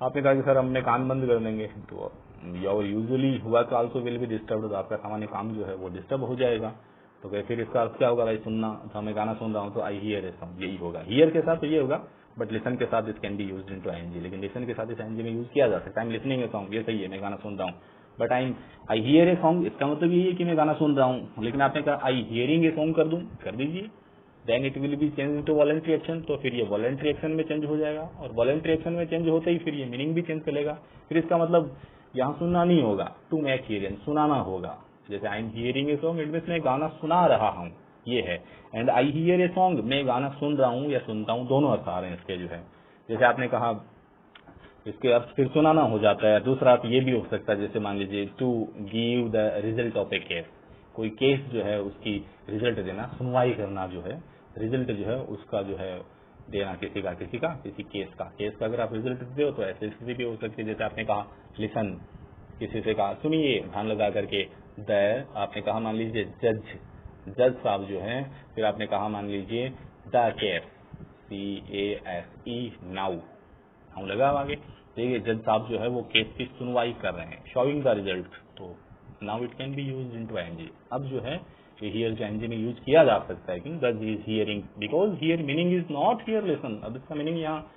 आपने कहा कि सर हमने कान बंद कर देंगे, तो your usually work also will be disturb, तो आपका सामान्य काम जो है वो डिस्टर्ब हो जाएगा। तो फिर इसका अर्थ क्या होगा भाई, सुनना, तो मैं गाना सुन रहा हूँ तो आई हियर ए सॉन्ग, यही होगा। हियर के साथ तो ये होगा, बट लिसन के साथ it can be used into ING, लेकिन लिसन के साथ इस आईएनजी में यूज किया जा सकता है। I am listening a song, ये सही है, मैं गाना सुन रहा हूँ, but I hear a song, इसका मतलब ये है कि मैं गाना सुन रहा हूँ। लेकिन आपने कहा आई हियरिंग ए सॉन्ग कर दूं, कर दीजिए, then it will be change into voluntary action, तो फिर ये वॉलेंट्री एक्शन में चेंज हो जाएगा, और वॉलेंट्री एक्शन में चेंज होते ही फिर ये मीनिंग भी चेंज करेगा। फिर इसका मतलब यहाँ सुनना नहीं होगा, टू मेक हियरिंग, सुनाना होगा। जैसे I am hearing a song, it means मैं गाना सुना रहा हूँ, ये है। And I hear a song, मैं गाना सुन रहा हूँ या सुनता हूँ, दोनों अर्थ आ रहे हैं इसके जो है। जैसे आपने कहा इसके अर्थ फिर सुनाना हो जाता है। दूसरा अर्थ ये भी हो सकता है, जैसे मान लीजिए to give the result of a case, कोई केस जो है उसकी रिजल्ट देना, सुनवाई करना जो है, रिजल्ट जो है उसका जो है देना, किसी केस का अगर आप रिजल्ट दे तो ऐसी स्थिति भी हो सकती है। जैसे आपने कहा लिसन, किसी से कहा सुनिए ध्यान लगा करके, द आपने कहा मान लीजिए जज साहब जो है, फिर आपने कहा मान लीजिए द केस, CASE, नाउ, हम लगा आगे, देखिए जज साहब जो है वो केस की सुनवाई कर रहे हैं, शोइंग द रिजल्ट, तो now it can be used into ING. अब जो है ये हियर जो आईएनजी में यूज किया जा सकता है कि जज is hearing, because here meaning is not here listen. अब इसका मीनिंग यहाँ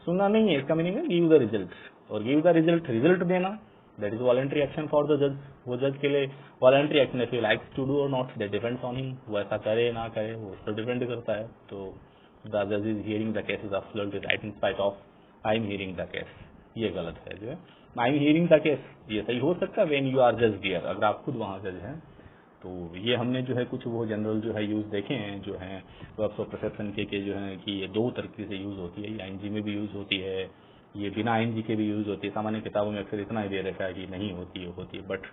सुनना नहीं है, इसका मीनिंग है गिव द रिजल्ट, और गिव द रिजल्ट देना, that is voluntary action for the जज। वो जज के लिए voluntary action, if he likes to do और not, that depends on him, वो ऐसा करे ना करे वो उस पर डिपेंड करता है। तो द जज is hearing the case is absolutely right in spite of I am hearing the case, ये गलत है जो है। I am hearing the case ये सही हो सकता है व्हेन यू आर जज हियर, अगर आप खुद वहां जज हैं। तो ये हमने जो है कुछ वो जनरल जो है यूज देखे हैं जो है वर्ब्स ऑफ परसेप्शन के जो है कि ये दो तरीके से यूज होती है, ये आईएनजी में भी यूज होती है, ये बिना आईएनजी के भी यूज होती है। सामान्य किताबों में अक्सर इतना ही दे रखा है कि नहीं होती है, बट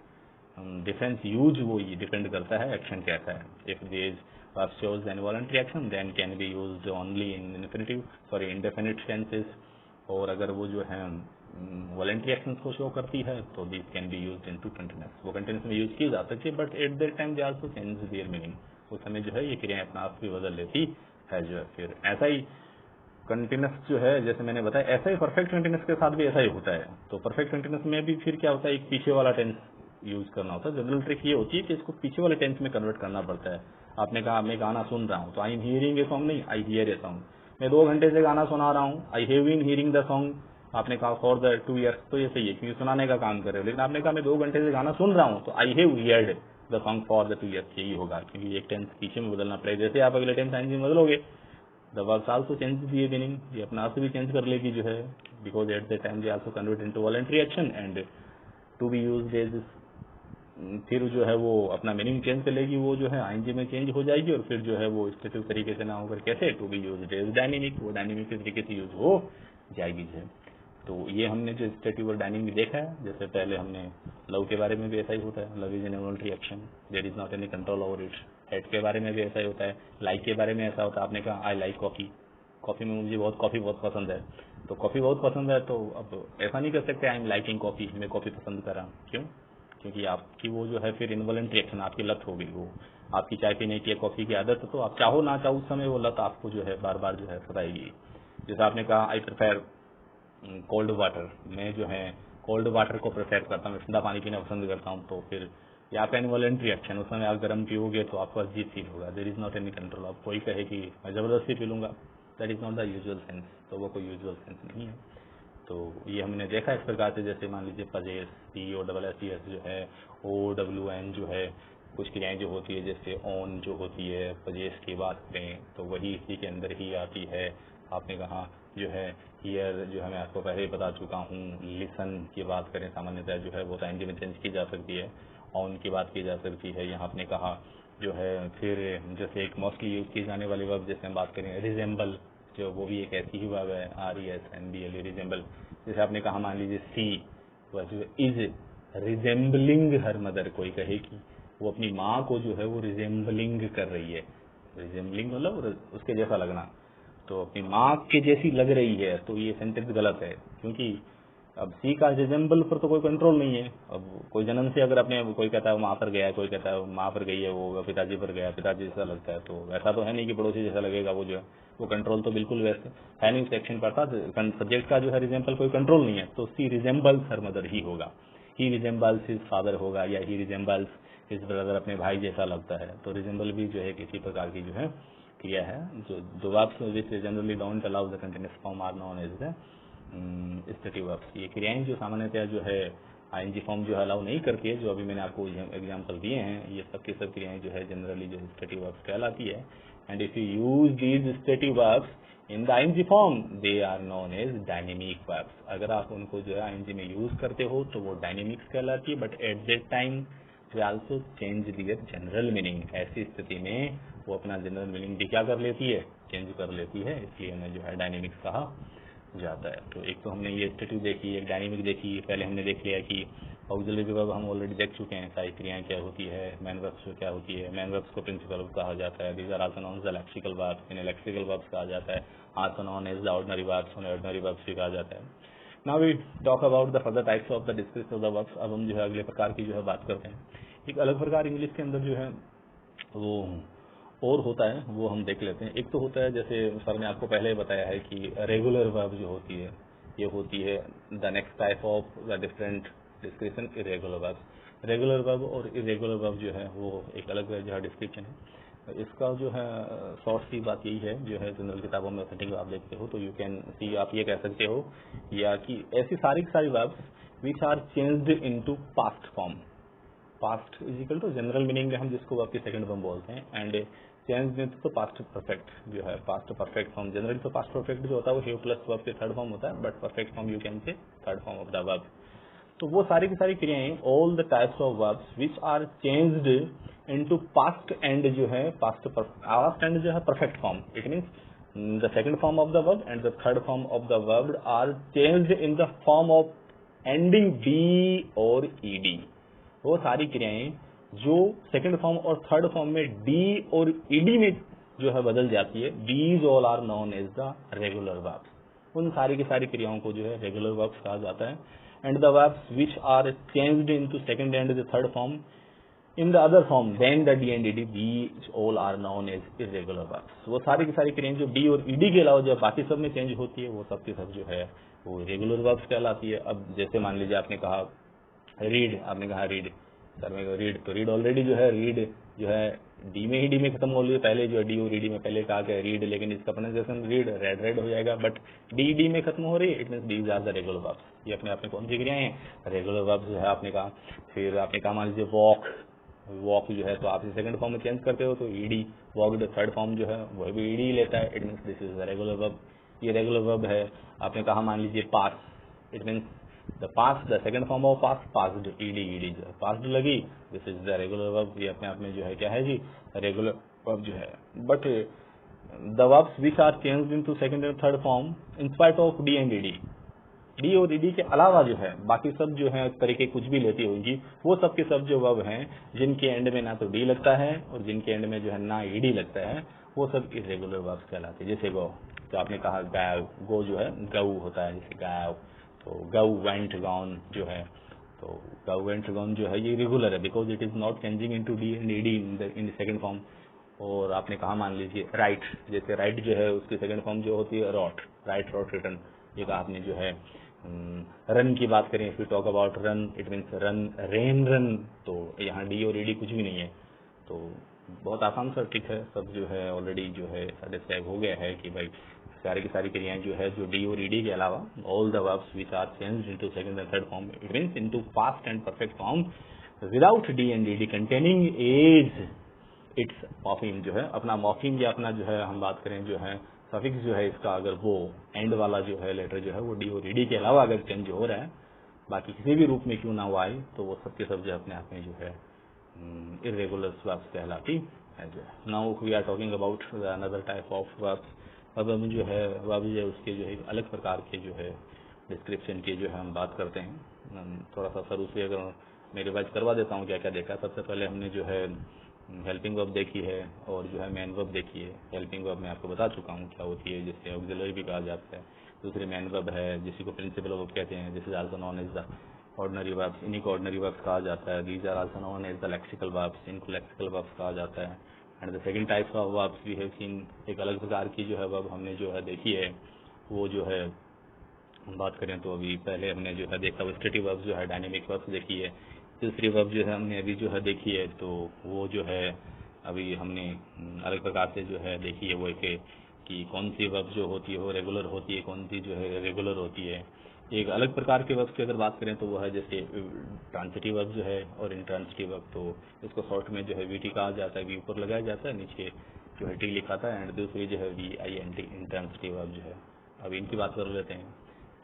डिफरेंस यूज वो ये डिपेंड करता है एक्शन कैसा है। If there is verb shows an voluntary action then can be used only in indefinite tenses, और अगर वो जो है वॉलेंट्री एक्शन को शो करती है तो this can be used into continuous, वो कंटिन्यूअस में यूज की जा सकती है, but at that time they also change their meaning, उस समय जो है ये क्रियाएं अपना आप भी बदल लेती है जो है। फिर ऐसा ही कंटिन्यूअस जो है, जैसे मैंने बताया, ऐसा ही परफेक्ट कंटिन्यूअस के साथ भी ऐसा ही होता है। तो परफेक्ट कंटिन्यूअस में भी फिर क्या होता है, एक पीछे वाला टेंस यूज करना होता है। जनरल ट्रिक ये होती है कि इसको पीछे वाले टेंस में कन्वर्ट करना पड़ता है। आपने कहा मैं गाना सुन रहा हूँ, तो I am hearing a song नहीं, आई हियर ए सॉन्ग। मैं 2 घंटे से गाना सुना रहा हूँ, I have been hearing the song. आपने कहा फॉर द 2 years, तो ये सही है क्योंकि सुनाने का काम कर रहे हो। लेकिन आपने कहा मैं 2 घंटे से गाना सुन रहा हूँ, तो I have heard the song for the 2 years, यही होगा, क्योंकि एक टेंस पीछे में बदलना पड़ेगा। जैसे आप अगले टेंस आईएनजी में बदलोगे, द वर्ब्स आल्सो चेंज दिए मीनिंग, ये अपना आप से भी चेंज कर लेगी जो है, because at the time they also convert into voluntary action and to be used as, फिर जो है वो अपना मीनिंग चेंज कर लेगी, वो जो है आईएनजी में चेंज हो जाएगी, और फिर जो है वो स्टेटिव तरीके से ना होकर कैसे to be used as dynamic, वो डायनेमिक के तरीके से यूज हो जाएगी जो है। तो ये हमने जो स्टेटिव और डायनेमिक देखा है, जैसे पहले हमने लव के बारे में भी ऐसा ही होता है, love is an voluntary action, there is not any control over it. Hate के बारे में भी ऐसा ही होता है, लाइक के बारे में ऐसा होता है। आपने कहा आई लाइक कॉफी, कॉफी में मुझे कॉफी बहुत पसंद है, तो कॉफी बहुत पसंद है, तो अब ऐसा नहीं कर सकते आई एम लाइकिंग कॉफी, मैं कॉफी पसंद कर रहा हूँ। क्यों? क्योंकि आपकी वो जो है फिर इनवॉलंटरी एक्शन, आपकी लत हो गई, वो आपकी चाय पीने की कॉफी की आदत, तो आप चाहो ना चाहो उस समय वो लत आपको जो है बार बार जो है सताएगी। जैसे आपने कहा आई प्रेफर कोल्ड वाटर, मैं जो है कोल्ड वाटर को प्रेफर करता हूँ, ठंडा पानी पीना पसंद करता हूँ, तो फिर ये आपका इनवॉलंटरी एक्शन, उस समय आप गर्म पियोगे तो आपको अजीब फील होगा, there is not any control. आप कोई कहे कि मैं जबरदस्ती पी लूंगा, that is not the usual sense, तो वो कोई यूजुअल सेंस नहीं है। तो ये हमने देखा इस प्रकार से, जैसे मान लीजिए पजेस, POSSES जो है, OWN जो है, कुछ क्रियाएं जो होती है, जैसे ऑन जो होती है, पजेस की बात करें तो वही इसी के अंदर ही आती है। आपने कहा जो है हियर जो है मैं आपको पहले ही बता चुका हूँ। लिसन की बात करें सामान्यतः जो है वो आईएनजी में चेंज की जा सकती है, ऑन की बात की जा सकती है। यहाँ आपने कहा जो है फिर जैसे एक मोस्टली यूज की जाने वाली वर्ब, जैसे हम बात करें रिजेंबल, जो वो भी एक ऐसी ही वर्ब है, RESMBL, रिजेंबल। जैसे आपने कहा मान लीजिए सी इज रिजेंबलिंग हर मदर, कोई कहे कि वो अपनी माँ को जो है वो रिजेंबलिंग कर रही है, रिजेंबलिंग मतलब उसके जैसा लगना, तो अपनी माँ के जैसी लग रही है, तो ये सेंटेंस गलत है, क्योंकि अब सी का रिजेंबल पर तो कोई कंट्रोल नहीं है। अब कोई जन्म से अगर अपने कोई कहता है माँ पर गया है, कोई कहता है माँ पर गई है, वो पिताजी पर गया, पिताजी जैसा लगता है, तो ऐसा तो है नहीं कि पड़ोसी जैसा लगेगा वो जो है, वो कंट्रोल तो बिल्कुल वैसे है नहीं। सेक्शन पर था सब्जेक्ट का जो है रिजेंबल कोई कंट्रोल नहीं है, तो सी रिजेंबल्स हर मदर ही होगा, ही रिजेंबल्स हिज फादर होगा, या ही रिजेंबल्स हिज ब्रदर, अपने भाई जैसा लगता है। तो रिजेंबल भी जो है किसी प्रकार की जो है क्रिया है। जो verbs which generally don't allow the continuous form are known as the stative verbs. ये क्रियाएं जो सामान्यतः जो है आईएनजी फॉर्म जो है अलाउ नहीं करती है, जो अभी मैंने आपको एग्जांपल दिए हैं, ये सब की सब क्रियाएं जो है जनरली जो स्टेटिव वर्ब्स कहलाती है। And if you use these stative verbs in the ING form they are known as dynamic verbs. अगर आप उनको जो है आईएनजी में यूज करते हो तो वो डायनेमिक्स कहलाती है, but at that time they also change their general meaning. ऐसी स्थिति में वो अपना जनरल मीनिंग भी क्या कर लेती है, चेंज कर लेती है, इसलिए उन्हें जो है डायनेमिक्स कहा जाता है। तो एक तो हमने ये स्टेटिव देखी, एक डायनेमिक देखी। पहले हमने देख लिया कि ऑक्सिलरी वर्ब हम ऑलरेडी देख चुके हैं, सारी क्रियाएं क्या होती है, मैन वर्ब्स क्या होती है। मैन वर्ब्स को प्रिंसिपल वर्ब कहा जाता है, these are also known as the lexical verbs, इन्हें लेक्सिकल वर्ब्स कहा जाता है, also known as the ordinary verbs, उन्हें ऑर्डिनरी वर्ब्स भी कहा जाता है। Now we talk about the further types of the descriptive of the verbs. अब हम जो है अगले प्रकार की जो है बात करते हैं। एक अलग प्रकार इंग्लिश के अंदर जो है वो और होता है, वो हम देख लेते हैं। एक तो होता है, जैसे सर ने आपको पहले बताया है कि रेगुलर वर्ब जो होती है, ये होती है the next type of the different description irregular verb. Regular verb और इरेगुलर वर्ब जो है वो एक अलग जो है डिस्क्रिप्शन है। इसका जो है शॉर्ट सी बात यही है, जो है जनरल किताबों में सेटिंग आप देखते हो तो यू कैन सी, आप ये कह सकते हो या कि ऐसी सारी verbs which are changed into past form. Past is equal to general meaning में हम जिसको वर्ब की सेकंड फॉर्म बोलते हैं, एंड चेंज में तो पास्ट परफेक्ट जो है, पास्ट परफेक्ट फॉर्म। जनरली तो पास्ट परफेक्ट जो होता है वो हेव प्लस वर्ब के थर्ड फॉर्म होता है, but perfect form you can say third form of the verb. तो वो सारी की सारी क्रियाएं, all the types of verbs which are changed into past and जो है पास्ट एंड जो है perfect form. It means the second form of the verb and the third form of the verb are changed in the form of ending D और ED. वो सारी क्रियाएं जो second form और थर्ड फॉर्म में D और ED में जो है बदल जाती है, these all are known as the regular verbs. उन सारी की सारी क्रियाओं को जो है रेगुलर वर्ब्स कहा जाता है। And the verbs which are changed into second and the third form in the other form then the D and ED, these all are known as irregular verbs. वो सारी की सारी क्रियाएं जो डी और ईडी के अलावा जो बाकी सब में चेंज होती है, वो सब की सब जो है वो रेगुलर वर्ब्स कहलाती है। अब जैसे मान लीजिए आपने कहा रीड, आपने कहा रीड, सर में रीड, तो रीड ऑलरेडी जो है रीड जो है डी में ही डी में खत्म हो रही है। पहले जो है डी और ईडी में पहले कहा गया रीड, लेकिन इसका प्रोनाउंसिएशन रीड रेड रेड हो जाएगा, बट डी डी में खत्म हो रही है, it mean these are the regular verbs. ये अपने आप में कौन सी क्रियाएं हैं, रेगुलर वर्ब्स जो है आपने कहा। फिर आपने कहा मान लीजिए वॉक, वॉक जो है तो आप सेकंड फॉर्म में चेंज करते हो तो ED, walk the third form जो है वह भी ईडी लेता है, it mean this is the regular verb, ये रेगुलर वर्ब है। आपने कहा मान लीजिए pass, it mean the pass, the second form of pass, passed, ED ED जो है पास्ड लगी, this is the regular verb. ये अपने आप में जो है क्या है जी, रेगुलर वर्ब जो है। But the verbs which are changed into second and third form in spite of D and ED, D और ईडी के अलावा जो है बाकी सब जो है तरीके कुछ भी लेती होंगी, वो सब के सब जो वर्ब हैं जिनके एंड में ना तो डी लगता है और जिनके एंड में जो है ना ईडी लगता है, वो सब इरेगुलर वर्ब्स कहलाते हैं। जैसे गो, तो आपने कहा गाय, गो जो है गऊ होता है, जैसे गाय, तो गऊ वेंट गॉन जो है, तो गऊ वेंट गॉन जो है ये रेगुलर है because it is not changing into D and ED in the second form. और आपने कहा मान लीजिए राइट, जैसे राइट जो है उसकी सेकंड फॉर्म जो होती है रॉट, राइट रॉट रिटर्न। ये कहा आपने जो है रन की बात करें, if you talk about run it means run, rain run, तो यहाँ डी और ईडी कुछ भी नहीं है। तो बहुत आसान सा ट्रिक है, सब जो है ऑलरेडी जो है सेटिस्फाइड हो गया है कि भाई सारी की सारी क्रियाएं जो है जो डी और ईडी के अलावा all the verbs which are changed into second and third form, it means into past and perfect form without D and ED containing as its morpheme, जो है अपना मॉर्फीम या अपना जो है हम बात करें जो है सफिक्स जो है इसका, अगर वो एंड वाला जो है लेटर जो है वो डी और ईडी के अलावा अगर चेंज हो रहा है, बाकी किसी भी रूप में क्यों ना हुआ आए, तो वो सबके सब जो अपने आप में जो है इरेगुलर वर्ब्स कहलाती है जो है। Now we are talking about another type of verbs. अब हम जो है वर्ब जो है उसके जो है अलग प्रकार के जो है डिस्क्रिप्शन की जो है हम बात करते हैं। थोड़ा सा शुरू से अगर मैं रिवाइज करवा देता हूँ क्या क्या देखा। सबसे पहले हमने जो है हेल्पिंग वर्ब देखी है और जो है मेन वर्ब देखी है। हेल्पिंग वर्ब मैं आपको बता चुका हूँ क्या होती है, जिससे ऑक्सिलरी भी कहा जाता है। दूसरी मेन वर्ब है जिसी को प्रिंसिपल वर्ब कहते हैं, this is also known as the ordinary verbs, इन्हीं को ऑर्डिनरी वर्ब्स कहा जाता है। These are also known as the lexical verbs, इनको लेक्सिकल वर्ब्स कहा जाता है। And the second types of verbs we have seen, एक अलग प्रकार की जो है वर्ब हमने जो है देखी है, वो जो है हम बात करें तो अभी पहले हमने जो है देखा वो स्टेटिव वर्ब्स जो है डायनेमिक वर्ब्स देखी है। दूसरी वर्ब जो है हमने अभी जो है देखी है, तो वो जो है अभी हमने अलग प्रकार से जो है देखी है, वो एक कि कौन सी वर्ब जो होती है वो रेगुलर होती है, कौन सी जो है रेगुलर होती है। एक अलग प्रकार के वर्ब की अगर बात करें तो वो है जैसे ट्रांसिटिव वर्ब जो है और इंट्रांसिटिव वर्ब, तो इसको शॉर्ट में जो है वीटी कहा जाता है, वी ऊपर लगाया जाता है, नीचे जो है टी लिखा था। एंड दूसरी जो है V I N T, intransitive verb जो है। अभी इनकी बात कर लेते हैं।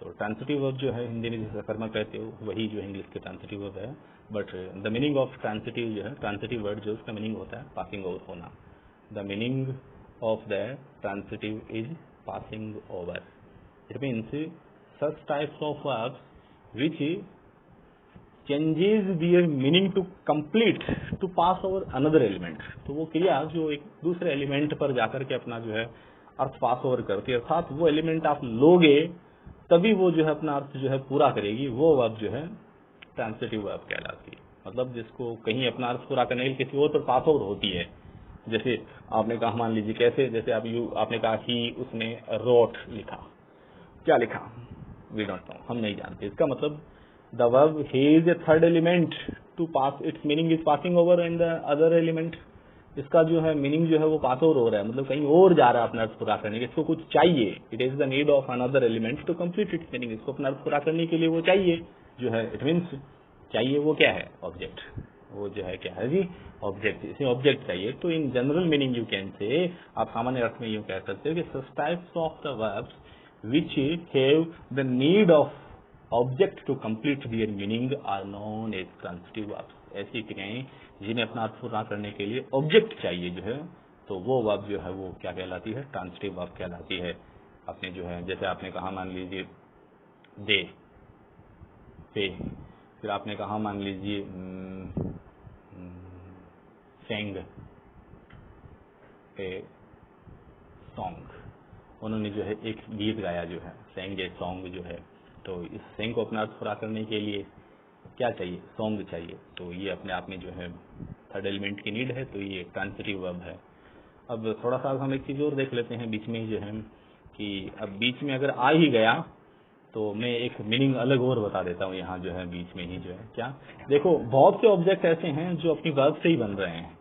तो ट्रांसिटिव वर्ब जो है हिंदी में जिसे कर्मा कहते हो, वही जो इंग्लिश के ट्रांसिटिव वर्ब है। But the meaning of transitive जो है, ट्रांसिटिव वर्ड जो उसका मीनिंग होता है पासिंग ओवर होना। The meaning of the transitive is passing over. It means such types of verbs which changes their meaning to complete to pass over another element। तो वो क्रिया जो एक दूसरे एलिमेंट पर जाकर के अपना जो है अर्थ पास ओवर करती है, अर्थात वो एलिमेंट आप लोगे तभी वो जो है अपना अर्थ जो है पूरा करेगी, वो वर्ब जो है ट्रांसिटिव वर्ब कहलाती है। मतलब जिसको कहीं अपना अर्थ पूरा करने के लिए किसी और पर पास ओवर होती है। जैसे आपने कहा, मान लीजिए कैसे, जैसे आपने कहा ही उसने रोट लिखा, क्या लिखा, वी डोंट नो, हम नहीं जानते। इसका मतलब द वर्ब ही is a third element to pass, its meaning is passing over and the other element. इसका जो है मीनिंग जो है वो पास ओवर हो रहा है, मतलब कहीं और जा रहा है अपना अर्थ पूरा करने के, इसको कुछ चाहिए। It is the need of another element to complete its meaning. इसको अपना अर्थ पूरा करने के लिए वो चाहिए जो है, इट मीन्स चाहिए वो क्या है, ऑब्जेक्ट। वो जो है क्या है जी, ऑब्जेक्ट। इसमें ऑब्जेक्ट चाहिए। तो इन जनरल मीनिंग यू कैन से, आप सामान्य अर्थ में यूं कह सकते हो कि such types of the verbs which have the need of object to complete their meaning are known as transitive verbs। ऐसी क्रियाएं जिन्हें अपना अर्थ पूरा करने के लिए ऑब्जेक्ट चाहिए जो है, तो वो वर्ब जो है वो क्या कहलाती है, ट्रांसिटिव वर्ब कहलाती है। आपने जो है जैसे आपने कहा, मान लीजिए दे पे, फिर आपने कहा मान लीजिए सेंग ए सॉन्ग, उन्होंने जो है एक गीत गाया जो है, सेंग ए सॉन्ग जो है। तो इस सेंग को अपना अर्थ पूरा करने के लिए क्या चाहिए, सॉन्ग चाहिए। तो ये अपने आप में जो है थर्ड एलिमेंट की नीड है, तो ये ट्रांसिटिव वर्ब है। अब थोड़ा सा हम एक चीज और देख लेते हैं बीच में जो है, कि अब बीच में अगर आ ही गया तो मैं एक मीनिंग अलग और बता देता हूँ यहाँ जो है बीच में ही जो है क्या। देखो बहुत से ऑब्जेक्ट ऐसे हैं जो अपनी वर्ब से ही बन रहे हैं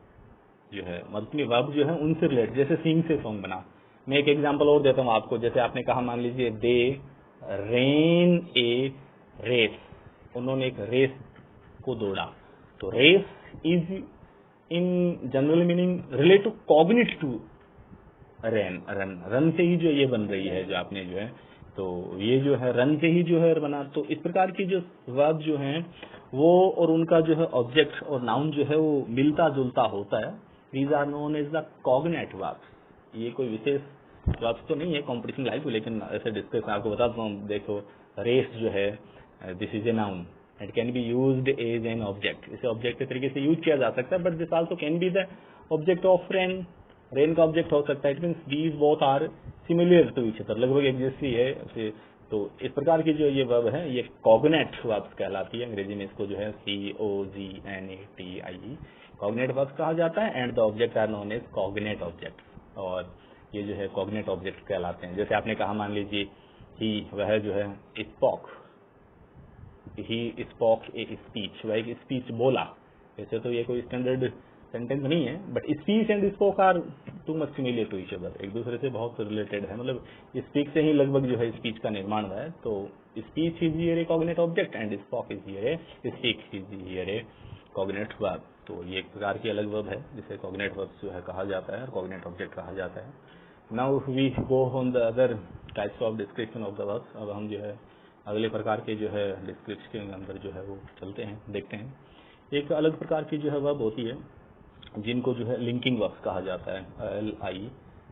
जो है, अपनी वर्ब जो है उनसे रिलेटेड, जैसे सिंग से सॉन्ग बना। मैं एक एग्जांपल और देता हूँ आपको। जैसे आपने कहा, मान लीजिए दे रेन ए रेस, उन्होंने एक रेस को दौड़ा। तो race is in general meaning relate to cognate to run, run से ही जो ये बन रही है जो आपने जो है, तो ये जो है रन से ही जो है बना। तो इस प्रकार की जो वर्ब जो है वो और उनका जो है ऑब्जेक्ट और नाउन जो है वो मिलता जुलता होता है। These are known as the cognate verbs. ये कोई विशेष वर्ब्स तो नहीं है कॉम्पिटिशन लाइफ, लेकिन ऐसे डिस्कस मैं आपको बताता हूँ। देखो रेस जो है, this is a noun, it can be used as an object. इसे ऑब्जेक्ट के तरीके से यूज किया जा सकता है, but this also can be the object of ran, ran का ऑब्जेक्ट हो सकता है। It means these both are similar to each other, लगभग एक जैसी है। तो इस प्रकार की जो ये वर्ब है ये कॉग्नेट वर्ब्स कहलाती है। अंग्रेजी में इसको जो है COGNATIE कॉग्नेट वर्ब्स कहा जाता है। And the object are known as cognate object, और ये जो है कॉग्नेट ऑब्जेक्ट कहलाते हैं। जैसे आपने कहा, मान लीजिए ही, वह जो है spoke, he spoke a speech, वह एक स्पीच बोला। वैसे तो ये कोई स्टैंडर्ड सेंटेंस नहीं है, but speech and spoke are too much similar to each other, एक दूसरे से बहुत रिलेटेड है। मतलब स्पीक से ही लगभग जो है स्पीच का निर्माण हुआ है। तो speech is here A cognate object and spoke is here A, speak is here A cognate verb. तो ये एक प्रकार की अलग वर्ब है जिसे कॉग्नेट वर्ब जो है कहा जाता है और कॉग्नेट ऑब्जेक्ट कहा जाता है। Now we go on the other types of description of the verbs. अब हम जो है अगले प्रकार के जो है डिस्क्रिप्शन के अंदर जो है वो चलते हैं, देखते हैं। एक अलग प्रकार की जो है वर्ब होती है जिनको जो है लिंकिंग वर्ब्स कहा जाता है,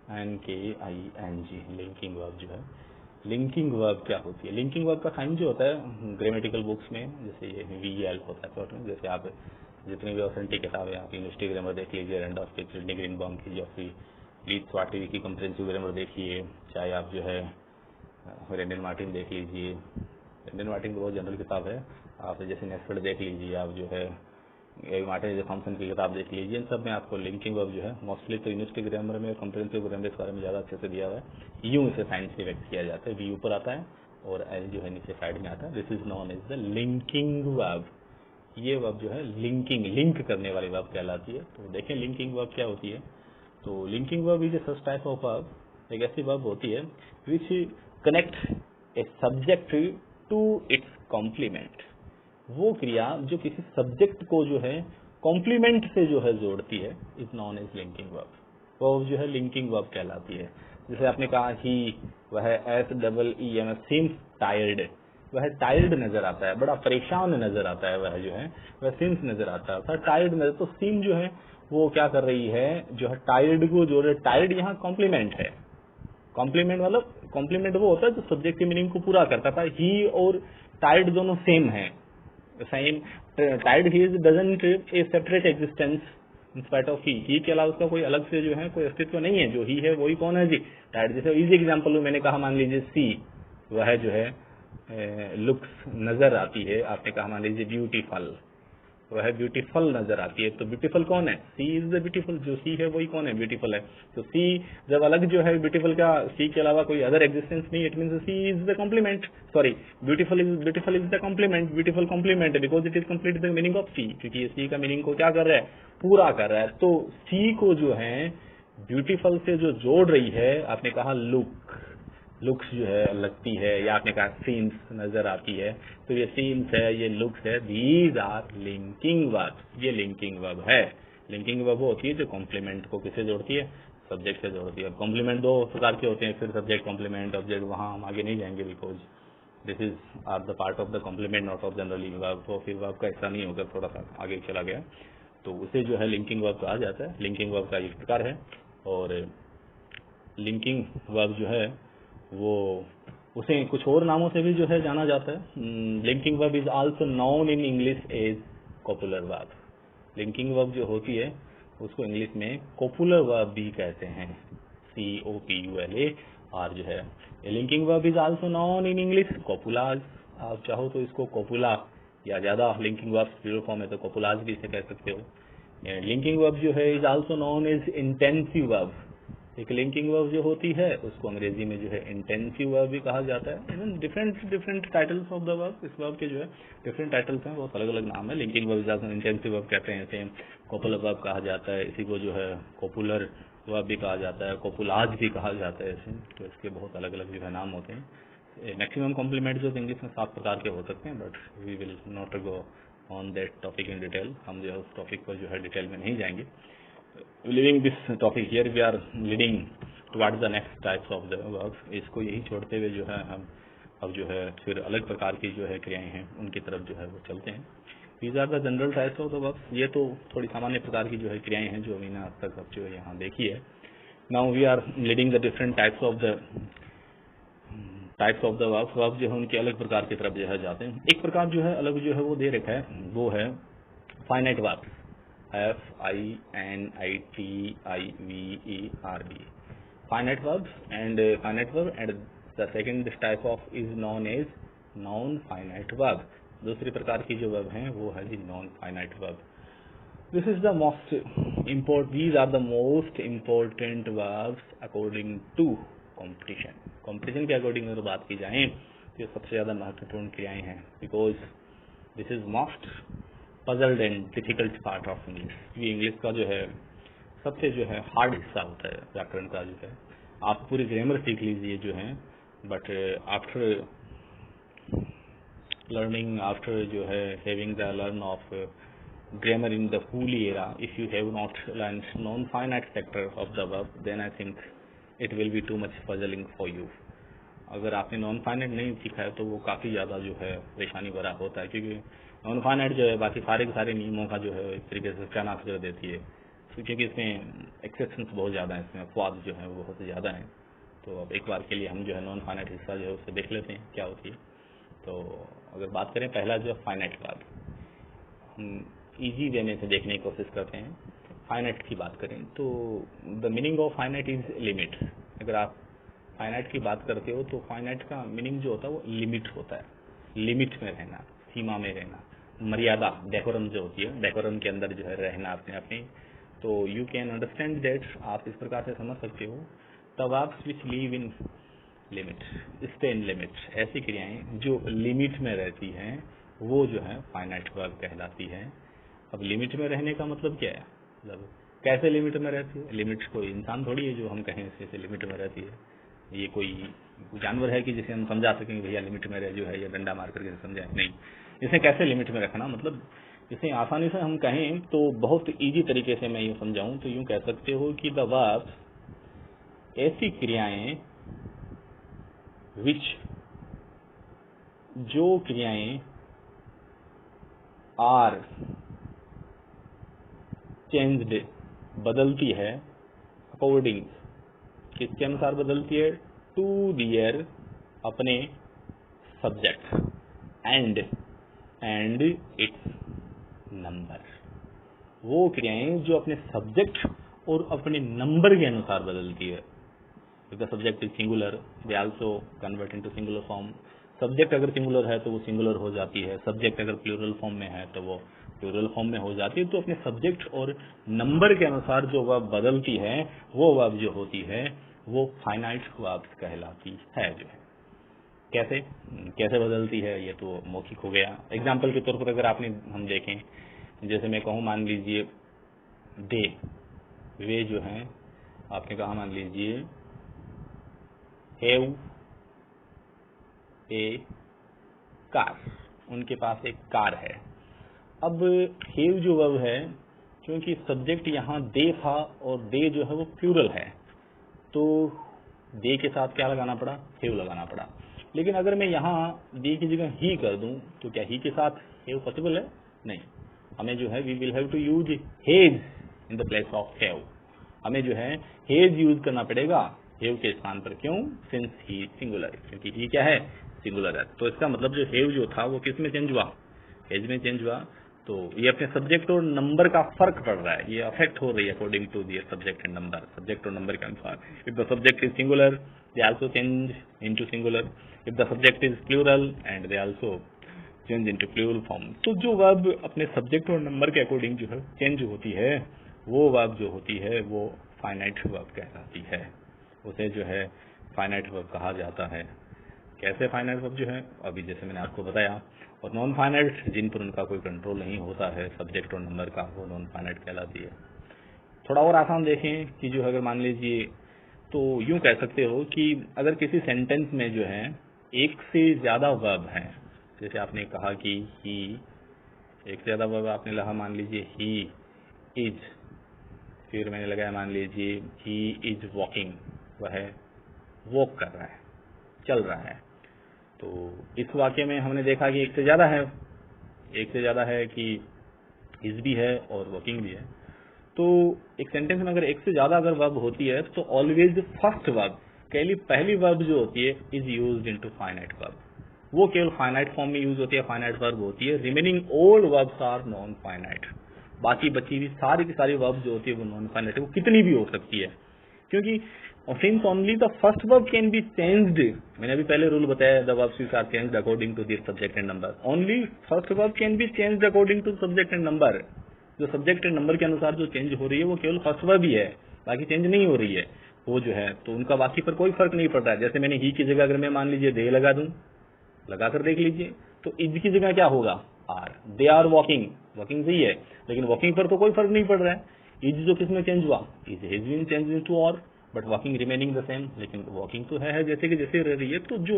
LINKING, लिंकिंग वर्ब जो है। लिंकिंग वर्ब क्या होती है? लिंकिंग वर्ब का साइन जो होता है ग्रामेटिकल बुक्स में, जैसे ये VL होता है शॉर्ट में। जैसे आप जितनी भी ऑथेंटिक किताबें आप यूनिवर्सिटी ग्रामर देख लीजिए, रैंडॉल्फ की, सिडनी ग्रीनबाउम की, जॉफरी लीथ स्वाटी की कंप्रिहेंसिव ग्रामर देखिए, चाहे आप जो है ब्रेंडन मार्टिन देख लीजिए। ब्रेंडन मार्टिन की बहुत जनरल किताब है, आप जैसे नेस्फर्ड देख लीजिए, आप जो है मार्टिन थॉमसन की किताब देख लीजिए। इन सब में आपको लिंकिंग वर्ब जो है मोस्टली तो यूनिवर्सिटी ग्रामर में कंप्रिहेंसिव ग्रामर के बारे में ज़्यादा अच्छे से दिया हुआ है। यूं इसे साइंस से व्यक्त किया जाता है, वी ऊपर आता है और एल जो है नीचे साइड में आता है। This is known as the linking verb. ये वर्ब जो है लिंक करने वाली वर्ब कहलाती है। तो देखें लिंकिंग वर्ब क्या होती है। तो linking verb is a such type of verb, एक ऐसी वर्ब होती है which connect a subject to its complement. वो क्रिया जो किसी सब्जेक्ट को जो है कॉम्प्लीमेंट से जो है जोड़ती है, is known as linking verb. वो जो है लिंकिंग वर्ब कहलाती है। जैसे आपने कहा ही, वह SEEM सीम्स टायर्ड, वह टायर्ड नजर आता है, बड़ा परेशान नजर आता है, वह जो है वह सीम्स नजर आता है, टायर्ड नजर। तो सीम जो है वो क्या कर रही है, जो है टायर्ड को जोड़, टायर्ड यहाँ कॉम्प्लीमेंट है। कॉम्प्लीमेंट मतलब कॉम्प्लीमेंट वो होता है जो सब्जेक्ट की मीनिंग को पूरा करता था। ही और टायर्ड दोनों सेम है, सेम। टायर्ड ही doesn't a separate existence in spite of he के अलावा उसका कोई अलग से जो है कोई अस्तित्व नहीं है। जो ही है वही कौन है जी, टायर्ड। जैसे इजी एग्जांपल मैंने कहा, मान लीजिए सी, वह जो है लुक्स नजर आती है, आपने कहा मान लीजिए ब्यूटीफुल, वह ब्यूटीफुल नजर आती है। तो ब्यूटीफुल कौन है, सी इज द ब्यूटीफुल। जो सी है वही कौन है, ब्यूटीफुल है। तो सी जब अलग जो है ब्यूटीफुल का, सी के अलावा कोई अदर एग्जिस्टेंस नहीं, it means she is the complement, sorry beautiful is the complement, beautiful complement because it is complete the meaning of she, क्योंकि ये सी का मीनिंग को क्या कर रहा है, पूरा कर रहा है। तो सी को जो है ब्यूटीफुल से जो जोड़ रही है, आपने कहा लुक्स जो है लगती है, या आपने कहा सीन्स नजर आती है, तो ये सीन्स है, ये लुक्स है, दीज आर लिंकिंग वर्ब। ये लिंकिंग वर्ब है। लिंकिंग वर्ब वो होती है जो कॉम्प्लीमेंट को किससे जोड़ती है, सब्जेक्ट से जोड़ती है। कॉम्प्लीमेंट दो प्रकार के होते हैं, फिर सब्जेक्ट कॉम्प्लीमेंट ऑब्जेक्ट, वहां हम आगे नहीं जाएंगे because this is are the part of the complement not of generally verb. तो फिर वर्ब का हिस्सा नहीं होकर थोड़ा सा आगे चला गया, तो उसे जो है लिंकिंग वर्ब कहा जाता है। लिंकिंग वर्ब का एक प्रकार है, और लिंकिंग वर्ब जो है वो उसे कुछ और नामों से भी जो है जाना जाता है। Linking verb is also known in English as copular verb. Linking verb जो होती है उसको इंग्लिश में कॉपुलर वर्ब भी कहते हैं, COPULAR जो है। Linking verb is also known in English copulas. आप चाहो तो इसको कॉपुला, या ज्यादा लिंकिंग वर्ब प्लूरल फॉर्म है तो कॉपुलाज भी इसे कह सकते हो। लिंकिंग वर्ब जो है is also known as intensive verb. एक लिंकिंग वर्ब जो होती है उसको अंग्रेजी में जो है इंटेंसिव वर्ब भी कहा जाता है। Even different titles of the verb, इस वर्ब के जो है डिफरेंट टाइटल्स हैं, बहुत अलग अलग नाम है। लिंकिंग वर्ब इंटेंसिव वर्ब कहते हैं, इसे कॉपुलर वर्ब कहा जाता है, इसी को जो है कॉपुलर वर्ब भी कहा जाता है, कॉपुलाज भी कहा जाता है इसे। तो इसके बहुत अलग अलग जो है नाम होते हैं। मैक्सिमम कॉम्प्लीमेंट जो इंग्लिश में 7 प्रकार के हो सकते हैं, but we will not go on that topic in detail. हम जो है उस टॉपिक पर जो है डिटेल में नहीं जाएंगे। Leaving this topic here, we are leading towards the next types of the verbs। इसको यही छोड़ते हुए जो है हम अब जो है फिर अलग प्रकार की जो है क्रियाएं हैं उनकी तरफ जो है वो चलते हैं। These are the general types of the verbs। ये तो थोड़ी सामान्य प्रकार की जो है क्रियाएं हैं जो हमने आज तक अब जो है यहाँ देखी है। Now we are leading the different types of the verbs। Verb जो है उनके अलग प्रकार की तरफ जो है जाते हैं। एक प्रकार जो है अलग जो है वो दे रखा है, वो है finite verbs, FINITIVERB, finite verbs। and finite verb, and the second type of is known as non finite verb। दूसरी प्रकार की जो वर्ब हैं वो है जी non finite verb. These are the most important verbs according to competition। competition के according अगर बात की जाए तो ये सबसे ज्यादा महत्वपूर्ण क्रियाएं हैं, because this is most puzzled and difficult part of English। ये इंग्लिश का जो है सबसे जो है हार्ड हिस्सा होता है व्याकरण का जो है। आप पूरी ग्रामर सीख लीजिए जो है, बट आफ्टर लर्निंग, आफ्टर जो है having the learn of grammar in the holy era, if you have not learn non finite sector of the verb, then I think it will be too much puzzling for you. अगर आपने non finite नहीं सीखा है तो वो काफी ज्यादा जो है परेशानी भरा होता है, क्योंकि नॉन फाइनाइट जो है बाकी सारे नियमों का जो है एक तरीके से सत्यानाश कर देती है, क्योंकि इसमें एक्सेप्शंस बहुत ज्यादा है, इसमें अपवाद जो है वो बहुत ज्यादा है। तो अब एक बार के लिए हम जो है नॉन फाइनाइट हिस्सा जो है उससे देख लेते हैं क्या होती है। तो अगर बात करें पहला जो फाइनाइट वर्ब, हम इजी वे में से देखने की कोशिश करते हैं। फाइनाइट की बात करें तो the meaning of finite is limit. अगर आप फाइनाइट की बात करते हो तो फाइनाइट का मीनिंग जो होता है वो लिमिट होता है, लिमिट में रहना, सीमा में रहना, मर्यादा, डेकोरम जो होती है, डेकोरम के अंदर जो है रहना अपने अपने। तो यू कैन अंडरस्टैंड दैट, आप इस प्रकार से समझ सकते हो, तब आप which leave in limit, stay in limit, ऐसी क्रियाएं जो लिमिट में रहती हैं वो जो है फाइनाइट वर्ब कहलाती है। अब लिमिट में रहने का मतलब क्या है, मतलब कैसे लिमिट में रहती है? लिमिट कोई इंसान थोड़ी है जो हम कहें ऐसे लिमिट में रहती है, ये कोई जानवर है कि जिसे हम समझा सकें भैया लिमिट में रह जो है, या डंडा मार करके समझाए, नहीं। इसे कैसे लिमिट में रखना, मतलब इसे आसानी से हम कहें तो बहुत इजी तरीके से मैं ये समझाऊं तो यूं कह सकते हो कि द वर्ब ऐसी क्रियाएं विच, जो क्रियाएं आर चेंज्ड, बदलती है, अकॉर्डिंग, किसके अनुसार बदलती है, टू दियर, अपने सब्जेक्ट, एंड इट्स नंबर। वो क्रियाएं जो अपने सब्जेक्ट और अपने नंबर के अनुसार बदलती है। If the subject is singular, they also convert into singular form. Subject अगर सिंगुलर है तो वो सिंगुलर हो जाती है, सब्जेक्ट अगर प्लूरल फॉर्म में है तो वो प्लूरल फॉर्म में हो जाती है। तो अपने सब्जेक्ट और नंबर के अनुसार जो वर्ब बदलती है वो वर्ब जो होती है वो फाइनाइट वर्ब्स कहलाती है। जो है कैसे कैसे बदलती है ये तो मौखिक हो गया। एग्जाम्पल के तौर पर अगर आपने हम देखें, जैसे मैं कहूँ मान लीजिए दे, वे जो हैं, आपने कहा मान लीजिए हैव ए कार, उनके पास एक कार है। अब हैव जो वर्ब है, क्योंकि सब्जेक्ट यहाँ दे था और दे जो है वो प्लूरल है, तो दे के साथ क्या लगाना पड़ा, हैव लगाना पड़ा। लेकिन अगर मैं यहाँ दे की जगह ही कर दूं तो क्या ही के साथ हैव पॉसिबल है? नहीं, हमें जो है we will have to use has in the place of have. हमें जो है हैज यूज करना पड़ेगा हैव के स्थान पर। क्यों? सिंस ही सिंगुलर, क्योंकि ही क्या है, सिंगुलर है। तो इसका मतलब जो हैव जो था वो किस में चेंज हुआ, हैज में चेंज हुआ। तो ये अपने सब्जेक्ट और नंबर का फर्क पड़ रहा है, ये अफेक्ट हो रही है according to their subject and number, subject और नंबर के अनुसार। If the subject is singular they also change into singular, if the subject is plural and they also change into plural form. तो जो verb अपने subject और number के according जो है चेंज होती है वो वर्ब जो होती है वो फाइनाइट वर्ब कहलाती है, उसे जो है फाइनाइट वर्ब कहा जाता है। कैसे फाइनाइट वर्ब जो है, अभी जैसे मैंने आपको बताया। और नॉन फाइनाइट, जिन पर उनका कोई कंट्रोल नहीं होता है सब्जेक्ट और नंबर का, वो नॉन फाइनाइट कहलाती है। थोड़ा और आसान देखें कि जो अगर मान लीजिए, तो यूं कह सकते हो कि अगर किसी सेंटेंस में जो है एक से ज्यादा वर्ब है, जैसे आपने कहा कि ही, एक से ज्यादा वर्ब आपने लगा, मान लीजिए ही इज, फिर मैंने लगाया मान लीजिए ही इज वॉकिंग, वह वॉक कर रहा है, चल रहा है। तो इस वाक्य में हमने देखा कि एक से ज्यादा है, एक से ज्यादा है कि इज भी है और वॉकिंग भी है। तो एक सेंटेंस में अगर एक से ज्यादा अगर वर्ब होती है तो ऑलवेज फर्स्ट वर्ब, केवल पहली वर्ब जो होती है is used into finite verb, वो केवल फाइनाइट फॉर्म में यूज होती है, फाइनाइट वर्ब होती है। Remaining all verbs are non finite, बाकी बची हुई सारी की सारी वर्ब जो होती है वो नॉन फाइनाइट है, वो कितनी भी हो सकती है। क्योंकि since only the first verb can be changed, मैंने अभी पहले रूल बताया, the verbs are changed according to their subject and number, only first verb can be changed according to subject and number। जो सब्जेक्ट एंड नंबर के अनुसार जो change हो रही है वो केवल फर्स्ट वर्ब ही है, बाकी चेंज नहीं हो रही है वो जो है, तो उनका बाकी पर कोई फर्क नहीं पड़ता है। जैसे मैंने ही की जगह अगर मैं मान लीजिए दे लगा दूं, लगा कर देख लीजिए, तो इज की जगह क्या होगा, are, they are walking, walking सही है, लेकिन वॉकिंग पर तो कोई फर्क नहीं पड़ रहा है। इज जो किसमें चेंज हुआ, is has been change into और, but walking remaining the same, लेकिन वॉकिंग तो है जैसे कि जैसे रह रही है। तो जो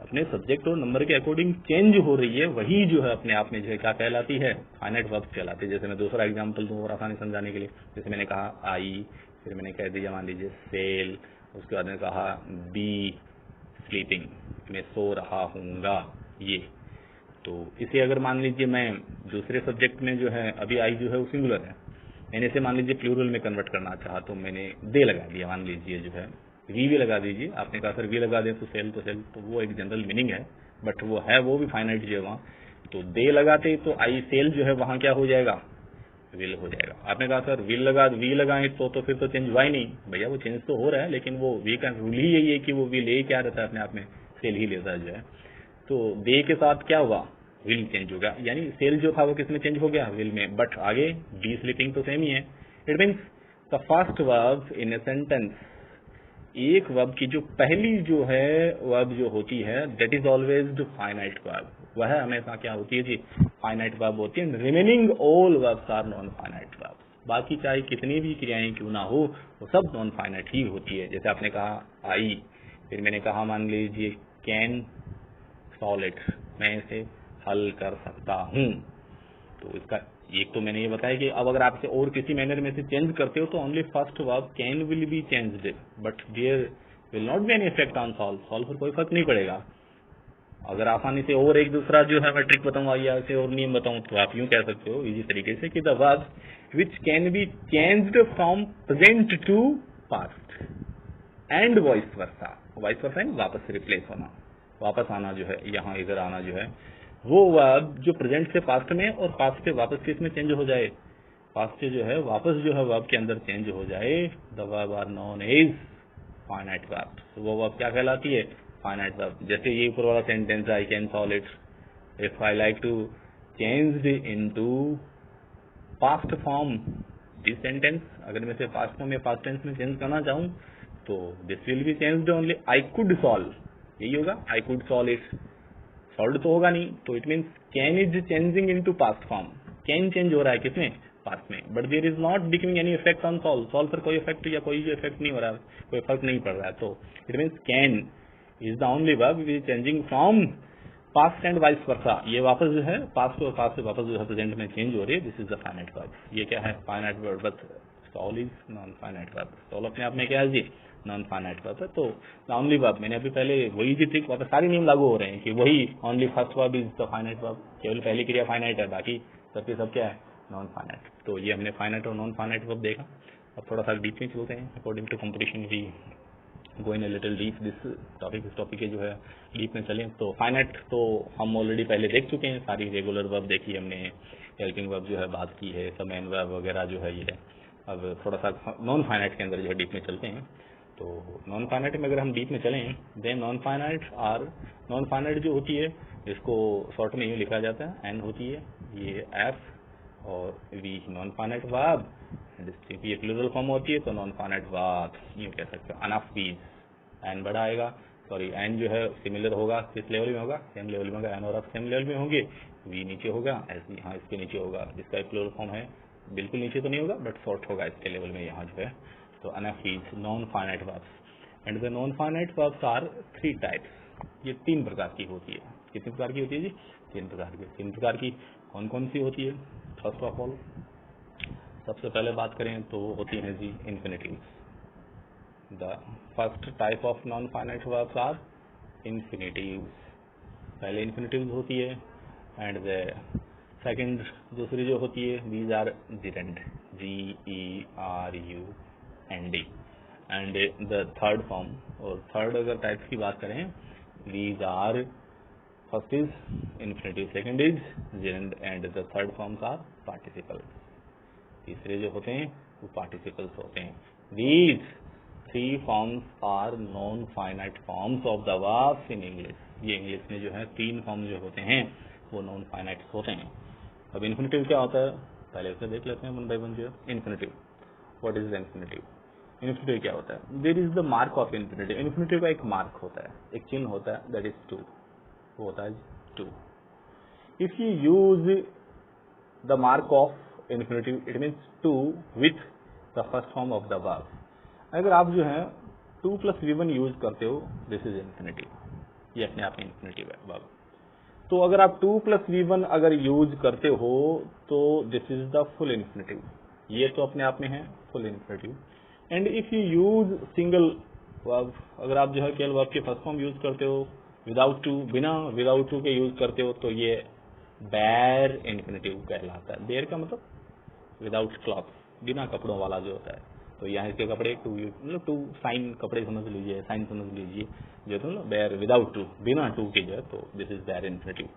अपने सब्जेक्ट और नंबर के अकॉर्डिंग चेंज हो रही है वही जो है अपने आप में जो है क्या कहलाती है, फाइनाइट वर्ब कहलाती है। जैसे मैं दूसरा एग्जांपल दूं और आसानी समझाने के लिए, जैसे मैंने कहा आई, फिर मैंने कह दिया मान लीजिए सेल, उसके बाद मैंने कहा बी स्लीपिंग, मैं सो रहा हूँगा, ये। तो इसे अगर मान लीजिए मैं दूसरे सब्जेक्ट में जो है, अभी आई जो है वो सिंगुलर है, मैंने इसे मान लीजिए प्लूरल में कन्वर्ट करना चाहा तो मैंने दे लगा दिया, मान लीजिए जो है वी भी लगा दीजिए। आपने कहा सर वी लगा दें तो सेल, तो वो एक जनरल मीनिंग है, बट वो है वो भी फाइनाइट जो है वहाँ, तो दे लगाते तो आई सेल जो है वहां क्या हो जाएगा, विल हो जाएगा। आपने कहा सर वी लगाए तो फिर तो चेंज हुआ ही नहीं। भैया वो चेंज तो हो रहा है, लेकिन वो वी का रूल ही यही है कि वो विल एक क्या रहता है अपने आप में, सेल ही लेता है जो है। तो दे के साथ क्या हुआ, विल चेंज होगा, यानी सेल जो था वो किसमें चेंज हो गया, विल में। बट आगे बी स्लीपिंग तो सेम ही है। It means the first verb in a sentence, एक वर्ब की जो पहली जो है वर्ब जो होती है that is always finite verb, वह हमेशा क्या होती है जी, फाइनाइट वर्ब होती है। Remaining all verbs are non finite verbs, बाकी चाहे कितनी भी क्रियाएं क्यों ना हो वो सब नॉन फाइनाइट ही होती है। जैसे आपने कहा आई, फिर मैंने कहा मान लीजिए कैन सॉल्व इट, मैं इसे हल कर सकता हूं। तो इसका एक तो मैंने ये बताया कि अब अगर आप इसे और किसी मैनर में से चेंज करते हो तो only first verb can will be changed, but there will not be any effect on solve, solve पर कोई फर्क नहीं पड़ेगा। अगर आसानी से और एक दूसरा जो है मैं ट्रिक बताऊंगा या इसे और नियम बताऊं तो आप यूं कह सकते हो इजी तरीके से कि the verb which can be changed from present to past and vice versa, vice versa वापस से रिप्लेस होना, वापस आना जो है, यहाँ इधर आना जो है, वो वर्ब जो प्रेजेंट से पास्ट में और पास्ट से वापस किस में चेंज हो जाए, पास्ट से जो है वापस जो है वर्ब के अंदर चेंज हो जाए, the verb are known as finite verb. तो वो वर्ब क्या कहलाती है, फाइनाइट वर्ब। जैसे ये ऊपर वाला sentence I can solve it, if I like to change into past form this sentence, अगर मैं इसे पास्ट फॉर्म या पास्ट टेंस में चेंज करना चाहूं तो this will be changed only I could solve, यही होगा, I could solve it, solve तो होगा नहीं। तो it means can is changing into past form, can change हो रहा है किसमें, पास्ट में, but there is not becoming any effect on solve, solve पर कोई इफेक्ट या कोई जो इफेक्ट नहीं हो रहा है, कोई फर्क नहीं पड़ रहा है। तो it means can is the only verb which is changing from past and vice versa, ये वापस जो है पास्ट और पास्ट से वापस जो है प्रेजेंट में चेंज हो रही है, this is the finite verb. ये क्या है, finite verb, but solve is non finite verb. Solve अपने आप में क्या है जी, नॉन फाइनाइट वर्ब है। तो ओनली वर्ब, मैंने अभी पहले वही जी ट्रिक वापस सारे नियम लागू हो रहे हैं कि वही only first verb is the finite verb, केवल पहली क्रिया फाइनाइट है, बाकी सबके सब क्या है, नॉन फाइनाइट। तो ये हमने फाइनाइट और नॉन फाइनाइट वर्ब देखा। अब थोड़ा सा डीप में चलते हैं, according to competition we go in little deep this topic, इस टॉपिक के जो है डीप में चलें। तो फाइनाइट तो हम ऑलरेडी पहले देख चुके हैं, सारी रेगुलर वर्ब देखी हमने, हेल्पिंग वर्ब जो है बात की है, सब मेन वर्ब वगैरह जो है ये। अब थोड़ा सा नॉन फाइनाइट के अंदर जो है डीप में चलते हैं। तो नॉन फाइनाइट में अगर हम डीप में चलें, देन नॉन फाइनाइट जो होती है इसको शॉर्ट में यूँ लिखा जाता है, एन होती है, ये एफ और वी नॉन फाइनाइट वर्ब, ये प्लूरल फॉर्म होती है तो नॉन फाइनाइट वर्ब यूँ कह सकते हो, अनफ वीज, एन बड़ा आएगा, सॉरी एन जो है सिमिलर होगा, किस लेवल में होगा, सेम लेवल में होगा, एन और एफ सेम लेवल में होंगे, वी नीचे होगा, ऐसे यहाँ इसके नीचे होगा, जिसका प्लूरल फॉर्म है, बिल्कुल नीचे तो नहीं होगा बट शॉर्ट होगा इसके लेवल में यहाँ जो है। तो अनफ वीज non finite verbs and the non finite verbs are 3 types, ये 3 प्रकार की होती है। कितने प्रकार की होती है जी, 3 प्रकार की। 3 प्रकार की कौन कौन सी होती है, फर्स्ट ऑफ ऑल सबसे पहले बात करें तो वो होती है जी infinitives. The first type of non finite verbs are infinitives, पहले इन्फिनिटिव्स होती है, एंड द सेकंड दूसरी जो होती है these are gerund, GERUND, and the third form, और थर्ड अगर टाइप्स की बात करें these are, first is infinitive, second is gerund and the third forms are participles, तीसरे जो होते हैं वो पार्टिसिपल्स होते हैं। These 3 forms are non finite forms of the verbs in English, ये इंग्लिश में जो है 3 फॉर्म जो होते हैं वो नॉन फाइनाइट होते हैं। अब इन्फिनिटिव क्या होता है, पहले उसे देख लेते हैं वन बाय वन जो है। Infinitive, what is infinitive, infinitive क्या होता है, there is the mark of infinitive, infinitive का एक मार्क होता है, एक चिन्ह होता है, दैट इज 2, वो होता है 2। If you use the mark of infinitive it means 2 with the first form of the verb, अगर आप जो है 2 + V1 यूज करते हो दिस इज इन्फिनिटिव, ये अपने आप में इन्फिनिटिव है वर्ब। तो अगर आप 2 + V1 अगर यूज करते हो तो this is the full infinitive, ये तो अपने आप में है full infinitive. And if you use single verb, अगर आप जो है केवल वर्ब के फर्स्ट फॉर्म यूज करते हो विदाउट 2, बिना विदाउट 2 के यूज करते हो तो ये बेयर इन्फिनिटिव कहलाता है। बेयर का मतलब विदाउट क्लॉथ, बिना कपड़ों वाला जो होता है। तो यहाँ इसके कपड़े 2 मतलब 2 साइन कपड़े समझ लीजिए, साइन समझ लीजिए जो तो ना बेयर विदाउट 2, बिना 2 के जो है, तो दिस इज बेयर इन्फिनिटिव।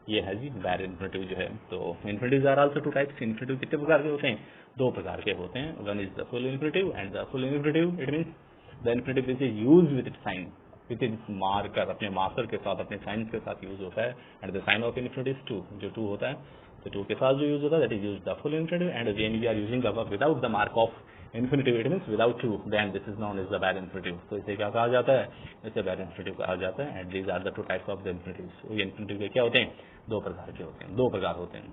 ये है जी बैर इन्फिनिटिव जो है। तो infinitive are also two types. Infinitive कितने प्रकार के होते हैं? दो प्रकार के होते हैं। One is the full infinitive and the full infinitive it means the infinitive which is use with it sign, with is marker, अपने मार्कर के साथ, अपने साइन के साथ यूज होता है। And the sign of infinitive to, जो to होता है, तो टू के साथ जो यूज होता है that is use the full infinitive. And when we are using the verb without the mark of infinitive it means without to, then this is known as the bare infinitive. तो इसे क्या कहा जाता है? इसे बैर इन्फिनिटिव कहा जाता है। And these are the two types of the infinitive. ये इन्फिनिटिव के क्या होते हैं? दो प्रकार के होते हैं, दो प्रकार होते हैं।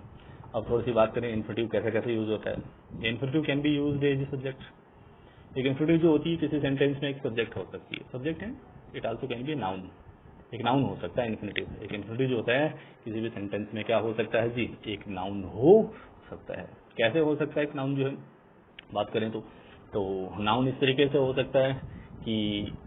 अब थोड़ी सी बात करें इन्फिनिटिव कैसे कैसे यूज होता है। Infinitive can be used as subject. एक इन्फिनिटिव जो होती है किसी सेंटेंस में एक सब्जेक्ट हो सकती है, सब्जेक्ट है। It also can B noun, एक नाउन हो सकता है इन्फिनिटिव। एक इन्फिनिटिव जो होता है किसी भी सेंटेंस में क्या हो सकता है जी? एक नाउन हो सकता है। कैसे हो सकता है एक नाउन जो है? बात करें तो नाउन इस तरीके से हो सकता है कि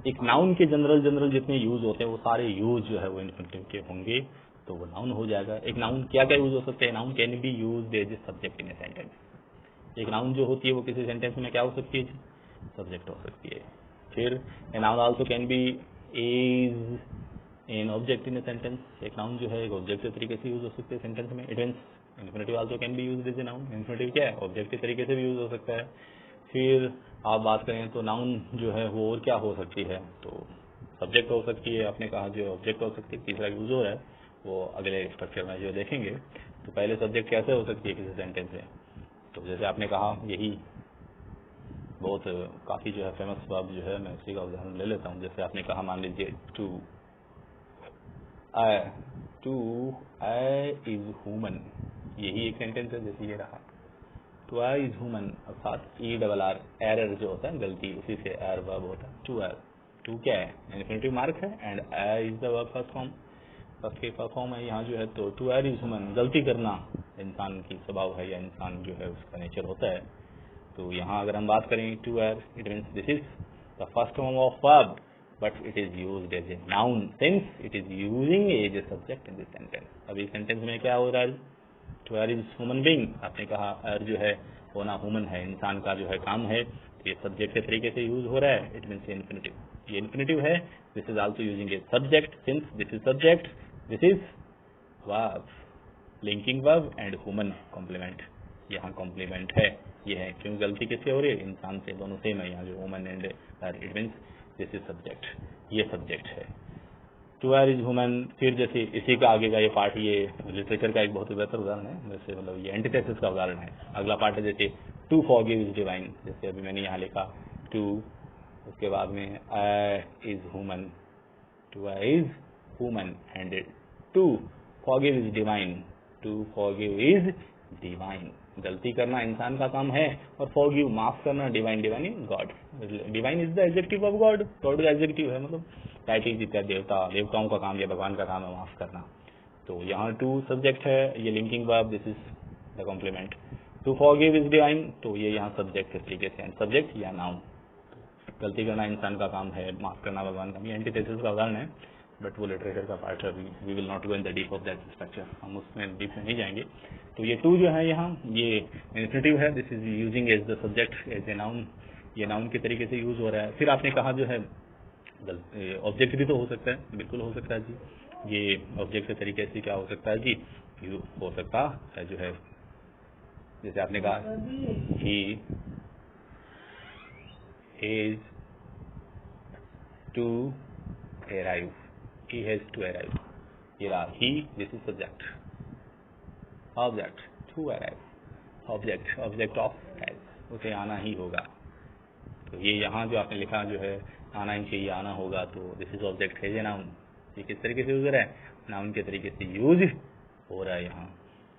एक नाउन के जनरल जितने यूज होते हैं वो सारे यूज जो है वो इन्फिनिटिव के होंगे, तो वो नाउन हो जाएगा। एक नाउन क्या क्या यूज हो सकते हैं? Noun can be use as a subject in a sentence. एक नाउन जो होती है वो किसी सेंटेंस में क्या हो सकती है जी? सब्जेक्ट हो सकती है। फिर a noun also can be as an object in a sentence. एक नाउन जो है एक ऑब्जेक्ट के तरीके से यूज हो सकते हैं सेंटेंस में। It means infinitive also can be used as a noun. Infinitive क्या है? ऑब्जेक्ट के तरीके से भी यूज हो सकता है। फिर आप बात करें तो नाउन जो है वो और क्या हो सकती है? तो सब्जेक्ट हो सकती है, आपने कहा जो ऑब्जेक्ट हो सकती है। तीसरा यूज हो रहा है वो अगले स्ट्रक्चर में जो देखेंगे। तो पहले सब्जेक्ट कैसे हो सकती है किसी सेंटेंस में? तो जैसे आपने कहा, यही बहुत काफी जो है फेमस वर्ब जो है, मैं उसी का उदाहरण ले लेता हूँ। जैसे आपने कहा, मान लीजिए टू आई इज ह्यूमन, यही एक सेंटेंस है। जैसे ये रहा टू आई इज ह्यूमन, अर्थात ERR एरर जो होता है गलती, उसी से एर वर्ब होता है। टू एर, टू क्या है? इन्फिनिटिव मार्क है। And I is the verb first form, first के फर्स्ट फॉर्म है यहाँ जो है। तो टू एर इज ह्यूमन, गलती करना इंसान की स्वभाव है या इंसान जो है उसका नेचर होता है। तो यहाँ अगर हम बात करें टू एर, it means this is the first form of verb but it is used as a noun since it is using as a subject in this sentence। अब इस सेंटेंस में क्या हो रहा है? to are is human being, आपने कहा er जो है होना ह्यूमन है, इंसान का जो है काम है, तो ये सब्जेक्ट के तरीके से यूज हो रहा है। इट मीन्स इन्फिनिटिव, ये इन्फिनिटिव है। This is also using a subject since this is subject, this is verb, linking verb and human complement. यहाँ कॉम्प्लीमेंट है, ये है। क्यों गलती किससे हो रही है? इंसान से, दोनों सेम है यहाँ जो human and er। It means this is subject, ये सब्जेक्ट है। To err is human. फिर जैसे इसी का आगे का ये पार्ट, ये लिटरेचर का एक बहुत ही बेहतर उदाहरण है। वैसे मतलब ये एंटीथेसिस का उदाहरण है। अगला पार्ट है जैसे टू फॉरगिव इज डिवाइन। जैसे अभी मैंने यहाँ लिखा टू, उसके बाद में I is human, to I is human and to forgive is divine, to forgive is divine. गलती करना इंसान का काम है और फॉरगिव माफ करना divine, divine is God. Divine is the adjective of God, God का एडजेक्टिव है, मतलब टाइटिल जीता देवता, देवताओं का काम या भगवान का काम है माफ करना। तो यहाँ टू सब्जेक्ट है, ये linking verb, this is the complement. To forgive is divine, तो ये यहाँ सब्जेक्ट के तरीके से, सब्जेक्ट या नाउन। गलती करना इंसान का काम है, माफ करना भगवान का। ये एंटीथेसिस का उदाहरण है, बट वो लिटरेचर का पार्ट है। We will not go in the deep of that structure, हम उसमें डीप में नहीं जाएंगे। तो ये टू जो है यहाँ, ये इन्फिनिटिव है। This is using as the subject as a noun, ये नाउन के तरीके से यूज हो रहा है। फिर आपने कहा जो है ऑब्जेक्ट भी तो हो सकता है, बिल्कुल हो सकता है जी। ये ऑब्जेक्ट के तरीके से क्या हो सकता है जी? हो सकता है जो है, जैसे आपने कहा he is to arrive, he has to arrive। ये रहा he, this is subject, object to arrive, object of has, उसे आना ही होगा। तो ये यहाँ जो आपने लिखा जो है आना ही चाहिए, आना होगा, तो दिस इज ऑब्जेक्ट है ये नाउन। ये किस तरीके से यूज हो रहा है? नाउन के तरीके से यूज हो रहा है यहाँ।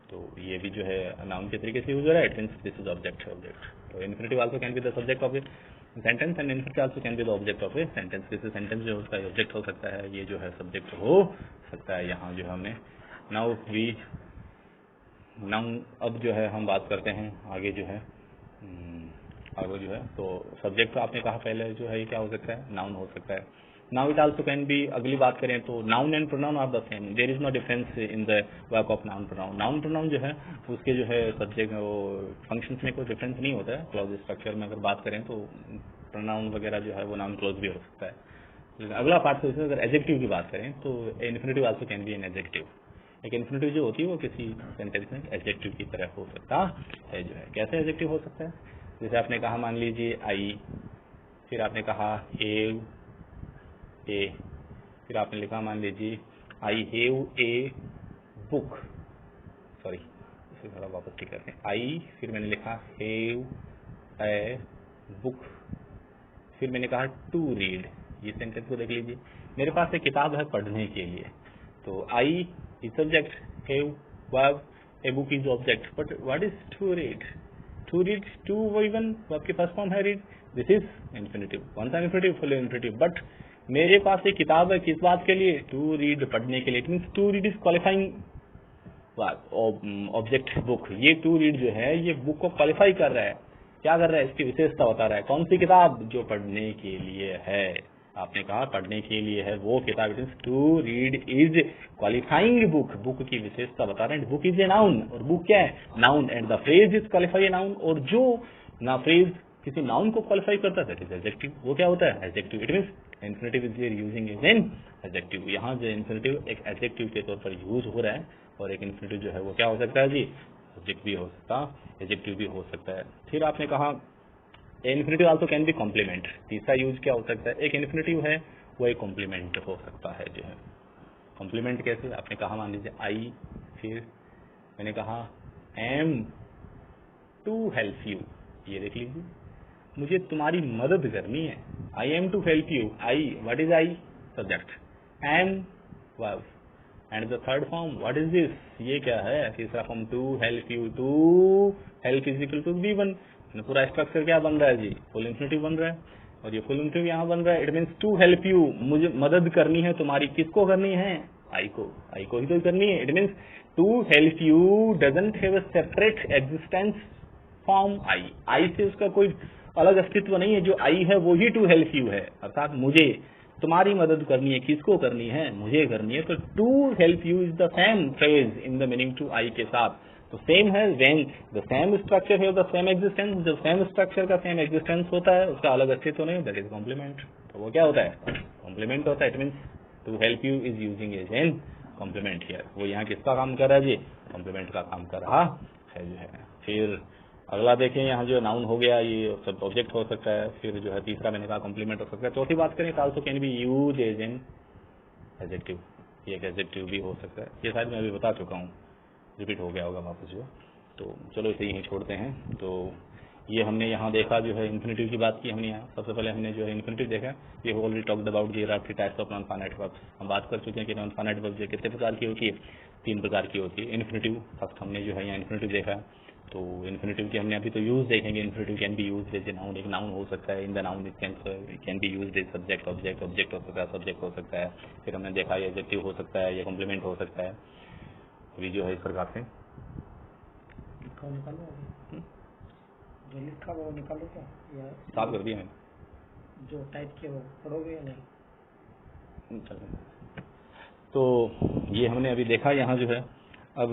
तो ये भी जो है नाउन के तरीके से यूज हो रहा है। It means this is object है, ऑब्जेक्ट। तो infinitive also can be the subject of a sentence and infinitive also can be the object of a sentence. किसी सेंटेंस जो उसका ऑब्जेक्ट हो सकता है, ये जो है सब्जेक्ट हो सकता है। यहाँ जो हमने नाउ अब जो है हम बात करते हैं आगे जो है आगे जो है। तो सब्जेक्ट आपने कहा पहले जो है ये क्या हो सकता है? नाउन हो सकता है। Now it also can be, अगली बात करें तो noun and pronoun are the same, there is no difference in the work of noun pronoun. Noun pronoun जो है उसके जो है सब्जेक्ट वो फंक्शंस में कोई डिफरेंस नहीं होता है। क्लॉज स्ट्रक्चर में अगर बात करें तो प्रोनाउन वगैरह जो है वो नाउन क्लॉज भी हो सकता है। अगला पार्ट से अगर एडजेक्टिव की बात करें तो infinitive also can B N adjective. एक इन्फिनेटिव जो होती है वो किसी सेंटेंस में एडजेक्टिव की तरह हो सकता है जो है। कैसे एडजेक्टिव हो सकता है? जैसे आपने कहा, मान लीजिए आई, फिर आपने कहा हेव ए, फिर आपने लिखा मान लीजिए I have a book, sorry इसे थोड़ा वापस ठीक करते हैं, आई, फिर मैंने लिखा हैव ए बुक, फिर मैंने कहा टू रीड। ये सेंटेंस को देख लीजिए, मेरे पास एक किताब है पढ़ने के लिए, तो I is subject, have verb, a book is object, but what is to read? To read, to वही वन वर्ब की फर्स्ट फॉर्म है रीड, दिस इज इन्फिनेटिव, कौन सा इन्फिनेटिव? Full infinitive. बट मेरे पास एक किताब है किस बात के लिए? टू रीड, पढ़ने के लिए। It means to read is qualifying object book. ये टू रीड जो है ये बुक को क्वालिफाई कर रहा है, क्या कर रहा है? इसकी विशेषता बता रहा है। कौन सी किताब? जो पढ़ने के लिए है। आपने कहा पढ़ने के लिए है वो किताब, it is to read is qualifying book, book की विशेषता बता रहे हैं। बुक इज ए नाउन, और बुक क्या है? Noun, and the phrase is qualify a noun, और जो ना फ्रेज किसी नाउन को क्वालिफाई करता है दैट इज एडजेक्टिव। वो क्या होता है? Adjective. It means infinitive is using as an adjective. यहाँ जो इन्फिनेटिव एक एडजेक्टिव के तौर पर यूज हो रहा है, और एक इन्फिनेटिव जो है वो क्या हो सकता है जी? एडजेक्टिव भी हो सकता है, एडजेक्टिव भी हो सकता है। फिर आपने कहा infinitive also can be complement. तीसरा यूज क्या हो सकता है? एक इन्फिनेटिव है वो एक कॉम्प्लीमेंट हो सकता है जो है। कॉम्प्लीमेंट कैसे? आपने कहा मान लीजिए आई, फिर मैंने कहा एम टू हेल्प यू। ये देख लीजिए, मुझे तुम्हारी मदद करनी है। I am to help you. I, what is I? Subject, am verb, and the third form what is this? ये क्या है? तीसरा form to help you. To help is equal to be one. पूरा स्ट्रक्चर क्या बन रहा है जी? Full infinitive बन रहा है, और ये फुल इन्फिनेटिव यहाँ बन रहा है। It means to help you, मुझे मदद करनी है तुम्हारी। किसको करनी है? आई को, आई को ही तो करनी है। It means to help you doesn't have a separate existence form I. I से उसका कोई अलग अस्तित्व नहीं है, जो आई है वो ही टू हेल्प यू है, अर्थात मुझे तुम्हारी मदद करनी है। किसको करनी है? मुझे करनी है। तो to help you is the same phrase in the meaning to I के साथ। तो सेम है व्हेन द सेम स्ट्रक्चर है द सेम एग्जिस्टेंस। जब सेम स्ट्रक्चर का सेम एग्जिस्टेंस होता है, उसका अलग अस्तित्व नहीं, दैट इज कॉम्प्लीमेंट। तो वो क्या होता है? कॉम्प्लीमेंट होता है। It means to help you is using as an complement here. वो यहाँ किसका काम कर रहा है जी? कॉम्प्लीमेंट का काम कर रहा है जो है। फिर अगला देखें, यहाँ जो नाउन हो गया ये सब ऑब्जेक्ट हो सकता है। फिर जो है तीसरा मैंने कहा कॉम्प्लीमेंट हो सकता है। चौथी बात करें तो also can be use as an adjective. ये एक एडजेक्टिव भी हो सकता है। ये शायद मैं अभी बता चुका हूँ, रिपीट हो गया होगा वापस जो। तो चलो इसे यहीं छोड़ते हैं। तो ये हमने यहाँ देखा जो है इन्फिनेटिव की बात की हमने यहाँ। सबसे पहले हमने जो है इन्फिनेटिव देखा, ये already talked about the are 3 types of non finite verbs. हम बात कर चुके हैं कि नॉन फाइनाइट वर्ब्स कितने प्रकार की होती है? 3 प्रकार की होती है। इन्फिनेटिव फर्स्ट हमने जो है यहाँ इन्फिनेटिव देखा, तो इन्फिनेटिव की हमने अभी तो यूज देखेंगे। Infinitive can be use as a noun, एक नाउन हो सकता है। In the noun it can be use as subject, object, object हो सकता है, सब्जेक्ट हो सकता है। फिर हमने देखा ये एडजेक्टिव हो सकता है, ये कॉम्प्लीमेंट हो सकता है। अभी जो है इस प्रकार से निकालो जो लिखा वो निकालो क्या, या साफ कर दिया मैंने, जो टाइप किया वो पढ़ोगे या नहीं? तो ये हमने अभी देखा यहाँ जो है। अब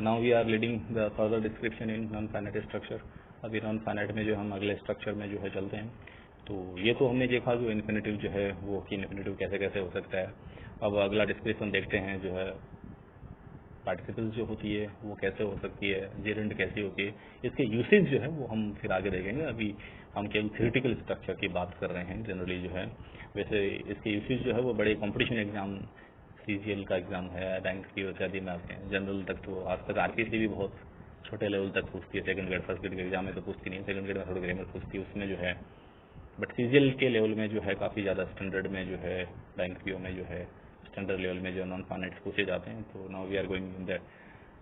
now we are leading the further description in non finite structure. अभी नॉन फाइनाइट में जो हम अगले स्ट्रक्चर में जो है चलते हैं। तो ये तो हमने देखा जो इन्फिनेटिव जो है वो कि इन्फिनेटिव कैसे कैसे हो सकता है। अब अगला डिस्क्रिप्शन देखते हैं जो है पार्टिसिपल्स जो होती है वो कैसे हो सकती है, जेरेंड कैसी होती है, इसके यूसेज जो है वो हम फिर आगे देखेंगे। अभी हम केवल थ्योरेटिकल स्ट्रक्चर की बात कर रहे हैं जनरली जो है। वैसे इसके यूसेज जो है वो बड़े कॉम्पिटिशन एग्जाम, सीजीएल का एग्जाम है, रैंक की इत्यादि में आते हैं। जनरल तक तो आज तक आरपीसी भी बहुत छोटे लेवल तक पूछती है, सेकंड ग्रेड फर्स्ट ग्रेड के एग्जाम में तो पूछती नहीं, सेकंड ग्रेड में थोड़ा ग्रामर पूछती है उसमें जो है। बट सीजीएल के लेवल में जो है काफ़ी ज़्यादा स्टैंडर्ड में जो है, रैंक पीओ में जो है स्टैंडर्ड लेवल में जो नॉन फाइनाइट्स पूछे जाते हैं। तो now we are going in the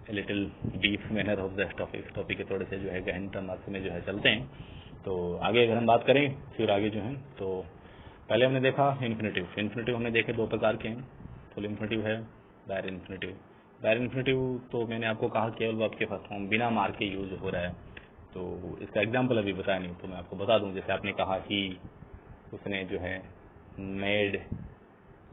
little deep manner of the topic के थोड़े से जो है गहन टर्म्स में जो है चलते हैं। तो आगे अगर हम बात करें फिर आगे जो है, तो पहले हमने देखा इन्फिनेटिव। इन्फिनेटिव हमने देखे 2 प्रकार के हैं, फुल इन्फिनेटिव है, डायरेक्ट इन्फिनेटिव। डायरेक्ट इन्फिनेटिव तो मैंने आपको कहा केवल वर्ब के फर्स्ट फॉर्म बिना मार के यूज हो रहा है। तो इसका एग्जाम्पल अभी बताया नहीं, तो मैं आपको बता दूं। जैसे आपने कहा ही, उसने जो है made,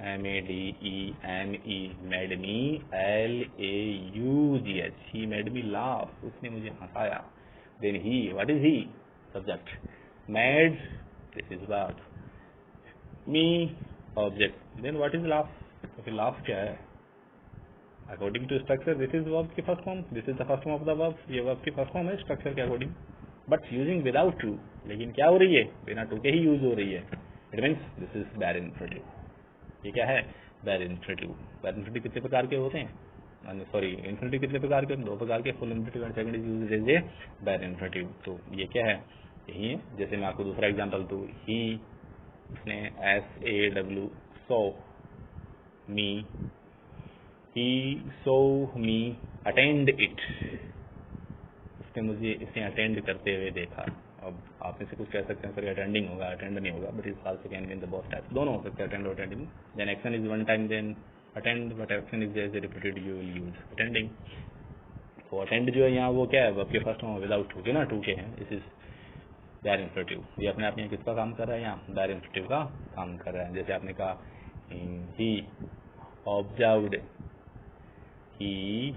M-A-D-E-M-E, made me, L-A-U-G-H, he made me laugh, उसने मुझे हंसाया। Then he, what is he? Subject, made, this is verb, me object, then what is laugh? तो फिर लाफ क्या है? According to structure this is verb की first form, this is the first form of the verb, ये verb की first form है structure के according, but using without to, लेकिन क्या हो रही है, बिना टू के ही यूज हो रही है। इट मीन्स दिस इज बैर इन्फिनिटिव। ये क्या है, बैर इन्फिनिटिव। बैर इन्फिनिटिव कितने प्रकार के होते हैं, सॉरी इन्फिनिटिव कितने प्रकार के, दो प्रकार के, full infinitive and second is used as a bare infinitive. तो ये क्या है, यही है। जैसे मैं आपको दूसरा एग्जांपल दूं, ही ने SAW so me, he so me attend it, इसने मुझे इसे अटेंड करते हुए देखा। अब आप में से कुछ कह सकते हैं सर अटेंडिंग होगा, अटेंड नहीं होगा, but is also can be in the both types, दोनों हो सकते हैं, अटेंड और attending. Then action is one time then attend, but action is as repeated you will use attending. तो अटेंड जो है यहाँ वो क्या है, आपके फर्स्ट में विदाउट टू, ना टू के हैं, दिस इज बैर इन्फिनिटिव। ये अपने आप में किसका काम कर रहा है, यहाँ बैर इन्फिनिटिव का काम कर रहा है। जैसे आपने कहा he observed, he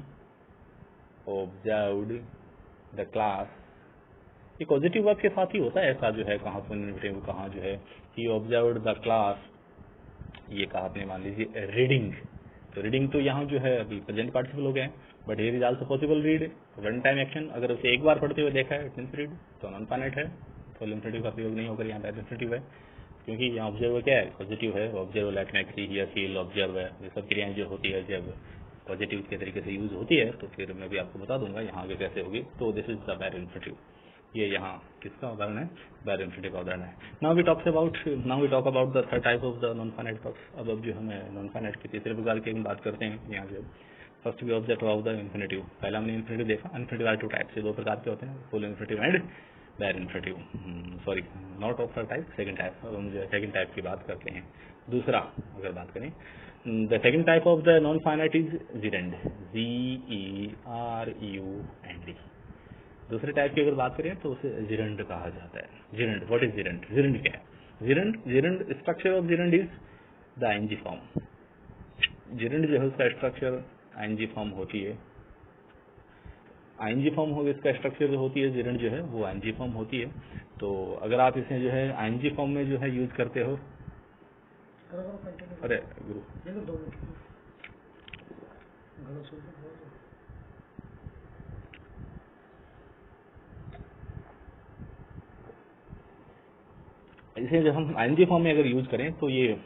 observed the class, ये पॉजिटिव वर्ब के साथ ही होता है ऐसा, जो है कहाँ इन्फिनिटिव, कहाँ जो है ही ऑब्जर्व्ड द क्लास, ये कहा आपने मान लीजिए रीडिंग, तो रीडिंग तो यहाँ जो है अभी प्रेजेंट पार्टिसिपल हो गए, but here is also possible read, one time action, अगर उसे एक बार पढ़ते हुए देखा है इट मींस रीड, तो नॉन फाइनाइट है, फुल इन्फिनिटिव का प्रयोग नहीं होकर यहाँ बैर इन्फिनिटिव है, क्योंकि यहाँ ऑब्जर्व क्या है, पॉजिटिव है, observe like maxi here feel observe है, ये सब क्रियाएं जो होती है जब पॉजिटिव के तरीके से यूज होती है, तो फिर मैं भी आपको बता दूंगा यहाँ आगे कैसे होगी। तो this is the bare infinitive, ये यहाँ किसका उदाहरण है, बैर इन्फिनिटिव का उदाहरण है। Now we talk about the third type of the non finite verbs. अब जो हमें नॉन फाइनाइट के तीसरे प्रकार की बात करते हैं यहाँ से। First we object of the infinitive, पहला हमने इन्फिनिटिव देखा, इन्फिनिटिव आर टू टाइप्स, दो प्रकार के होते हैं, फुल इन्फिनिटिव एंड बैर infinitive, sorry not of the type, second type, अब हम जो सेकंड टाइप की बात करते हैं। दूसरा अगर बात करें, the second type of the non finite is gerund, ZERUND। दूसरे टाइप की अगर बात करें तो उसे जिरेंड कहा जाता है। जिरेंड, व्हाट इज जिरेंड, जिरेंड क्या है, gerund structure of gerund is the ING form. Gerund जो है उसका स्ट्रक्चर आईएनजी फॉर्म होती है, आईएनजी फॉर्म हो, इसका स्ट्रक्चर जो होती है जिरेंड जो है वो आईएनजी फॉर्म होती है। तो अगर आप इसे जो है आईएनजी फॉर्म में जो है यूज करते हो, अरे गुरु इसे जब हम आईएनजी फॉर्म में अगर यूज करें तो ये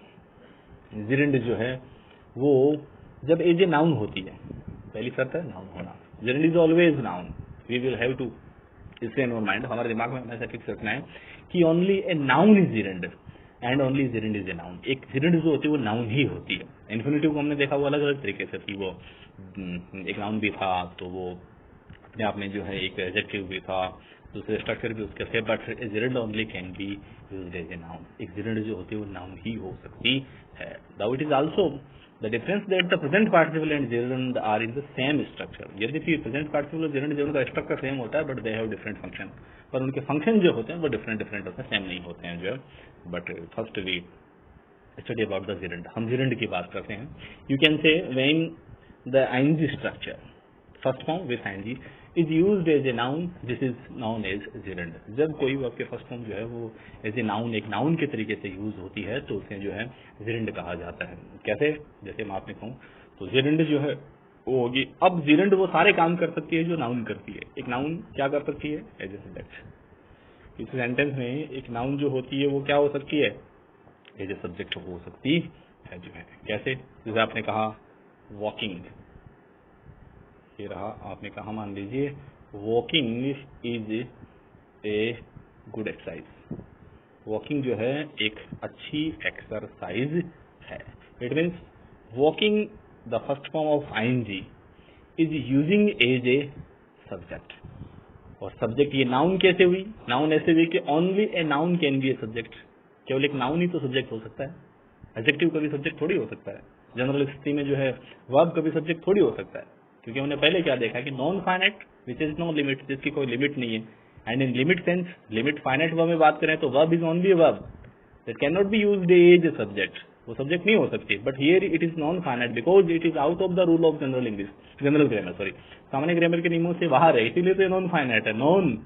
जिरेंड जो है वो जब एज ए नाउन होती है, पहली शर्त है नाउन होना, gerund is always noun, we will have to इससे इन माइंड, हमारे दिमाग में ऐसा फिक्स रखना है कि only a noun is gerund and only gerund is a noun. एक जिरेंड जो होती है वो नाउन ही होती है। इन्फिनिटिव को हमने देखा वो अलग अलग तरीके से थी, वो एक नाउन भी था, तो वो अपने आप में जो है एक एडजेक्टिव भी था, दूसरे स्ट्रक्चर भी उसके थे, but gerund only can be used as a noun. एक जिरेंड जो होती है वो नाउन ही हो सकती है। Now it is also the difference that the present participle and gerund are in the same structure. यद्यपि प्रेजेंट पार्टिसिपल और जिरेंड जो उनका स्ट्रक्चर सेम होता है, but they have different function, पर उनके फंक्शन जो होते हैं वो डिफरेंट होते हैं, सेम नहीं होते हैं जो है। But first we study about the gerund, हम जिरेंड की बात करते हैं। You can say when the ING structure first form with ING is used as a noun, this is noun as gerund. जब कोई आपके फर्स्ट फॉर्म जो है वो एज ए नाउन, एक नाउन के तरीके से यूज होती है तो उसे जो है जिरेंड कहा जाता है। कैसे, जैसे मैं आपने कहूँ तो जिरेंड जो है वो होगी, अब जिरेंड वो सारे काम कर सकती है जो नाउन करती है। एक नाउन क्या कर सकती है, एज ए सब्जेक्ट। इस सेंटेंस में एक नाउन जो होती है वो क्या हो सकती है, एज ए सब्जेक्ट हो सकती है जो है। कैसे, जैसे आपने कहा वॉकिंग, ये रहा, आपने कहा मान लीजिए walking is a good exercise. Walking जो है एक अच्छी एक्सरसाइज है। It means walking the first form of ING is using as a subject. और सब्जेक्ट ये नाउन कैसे हुई, नाउन ऐसे हुई कि only a noun can be a subject. केवल एक नाउन ही तो सब्जेक्ट हो सकता है, एडजेक्टिव कभी सब्जेक्ट थोड़ी हो सकता है। जनरल स्थिति में जो है वर्ब कभी सब्जेक्ट थोड़ी हो सकता है, क्योंकि हमने पहले क्या देखा कि non finite which is no limit, जिसकी कोई लिमिट नहीं है, and in limit sense, limit finite verb में बात करें तो verb is only verb that can not be used as a subject, वो सब्जेक्ट नहीं हो सकती। But here it is non finite because it is out of the rule of general English, general grammar, sorry सामान्य grammar के नियमों से बाहर है, इसीलिए तो नॉन फाइनाइट है। Non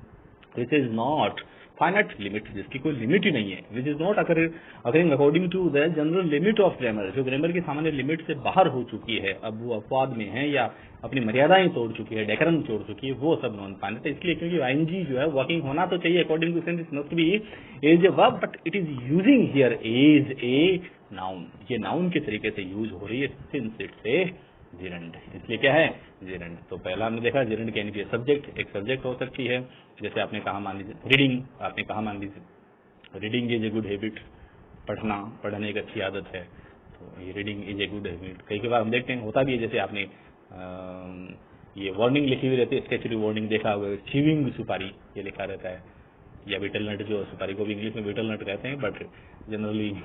which is not finite limit, जिसकी कोई लिमिट ही नहीं है, which is not occurring according to the general limit of grammar, जो ग्रामर की सामान्य लिमिट से बाहर हो चुकी है, अब वो अपवाद में है या अपनी मर्यादाएं तोड़ चुकी है, डेकरम तोड़ चुकी है, वो सब नॉन फाइनाइट है। इसलिए क्योंकि आईएनजी जो है वर्किंग होना तो चाहिए according to sense must be as a verb, but it is using here as a noun, ये नाउन के तरीके से यूज हो रही है सिंस इट्स ए जिरंड, इसलिए क्या है जिरंड। तो पहला हमने देखा जिरंड कैन बी सब्जेक्ट, एक सब्जेक्ट हो सकती है, जैसे आपने कहा मान लीजिए रीडिंग, आपने कहा मान लीजिए reading is a good habit, पढ़ने एक अच्छी आदत है, तो ये reading is a good habit. कई बार हम देखते हैं होता भी है, जैसे आपने ये वार्निंग लिखी हुई रहती है, स्टेचुरी वार्निंग देखा होगा, च्यूइंग सुपारी ये लिखा रहता है, या बीटल नट, जो सुपारी को भी इंग्लिश में बीटल नट कहते हैं, बट जनरली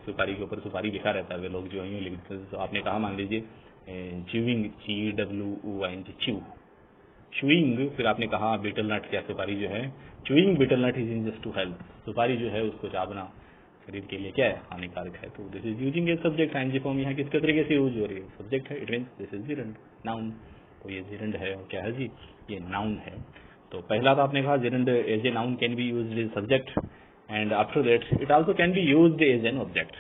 सुपारी के ऊपर सुपारी लिखा रहता है, वे लोग जो यूँ लिखते हैं। तो आपने कहा मान लीजिए च्यूइंग, CWOING च्यू, च्यूइंग, फिर आपने कहा बीटल नट, क्या सुपारी जो है chewing betel nut is unjust to health, सुपारी जो है उसको चाबना शरीर के लिए क्या है हानिकारक है। तो this is using a subject, ING form यहाँ किस तरीके से यूज हो रही है, सब्जेक्ट है, it means this is gerund noun, तो ये जिरंड है और क्या है जी ये नाउन है। तो पहला तो आपने कहा gerund as a noun can be used as subject and after that it also can be used as an object.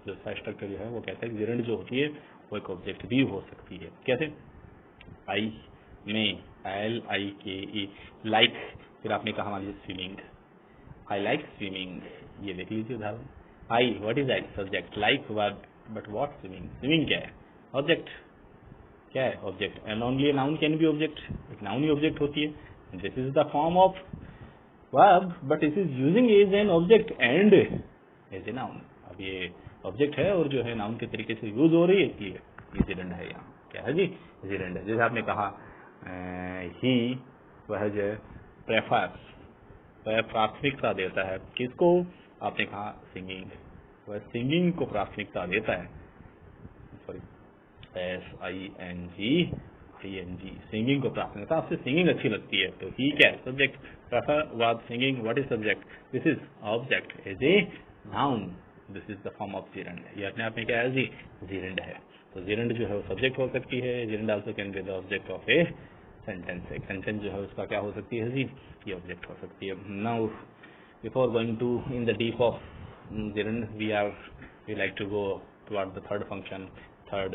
दूसरा स्ट्रक्चर जो है वो कहता है जिरंड जो होती है वो एक ऑब्जेक्ट भी हो सकती है। कैसे? आई में LIKE लाइक, फिर आपने कहा मान लीजिए स्विमिंग, आई लाइक स्विमिंग, ये देख लीजिए उदाहरण। I what is I subject, like verb, but what swimming, swimming क्या है ऑब्जेक्ट, क्या है object, and only a noun can be object, एक नाउन ही ऑब्जेक्ट होती है। This is the form of verb but it is using as an object and as a noun. अब ये ऑब्जेक्ट है और जो है नाउन के तरीके से यूज हो रही है, इसलिए ये जिरंड है। यहाँ क्या है जी जिरंड है। जैसे आपने कहा ही वह जो प्रेफर्स, वह प्राथमिकता देता है किसको, आपने कहा सिंगिंग, वह सिंगिंग को प्राथमिकता देता है, सॉरी SING सिंगिंग को प्राथमिकता, आपसे सिंगिंग अच्छी लगती है, तो ही क्या है subject, prefer verb singing, what is subject, this is object as a noun, this is the form of gerund. ये अपने आप में क्या है जी जिरंड है। तो जिरंड जो है वो सब्जेक्ट हो सकती है, gerund also can be the object of A sentence, एक सेंटेंस जो है उसका क्या हो सकती है जी ये ऑब्जेक्ट हो सकती है। Now before going to in the deep of gerund we like to go toward the third function, third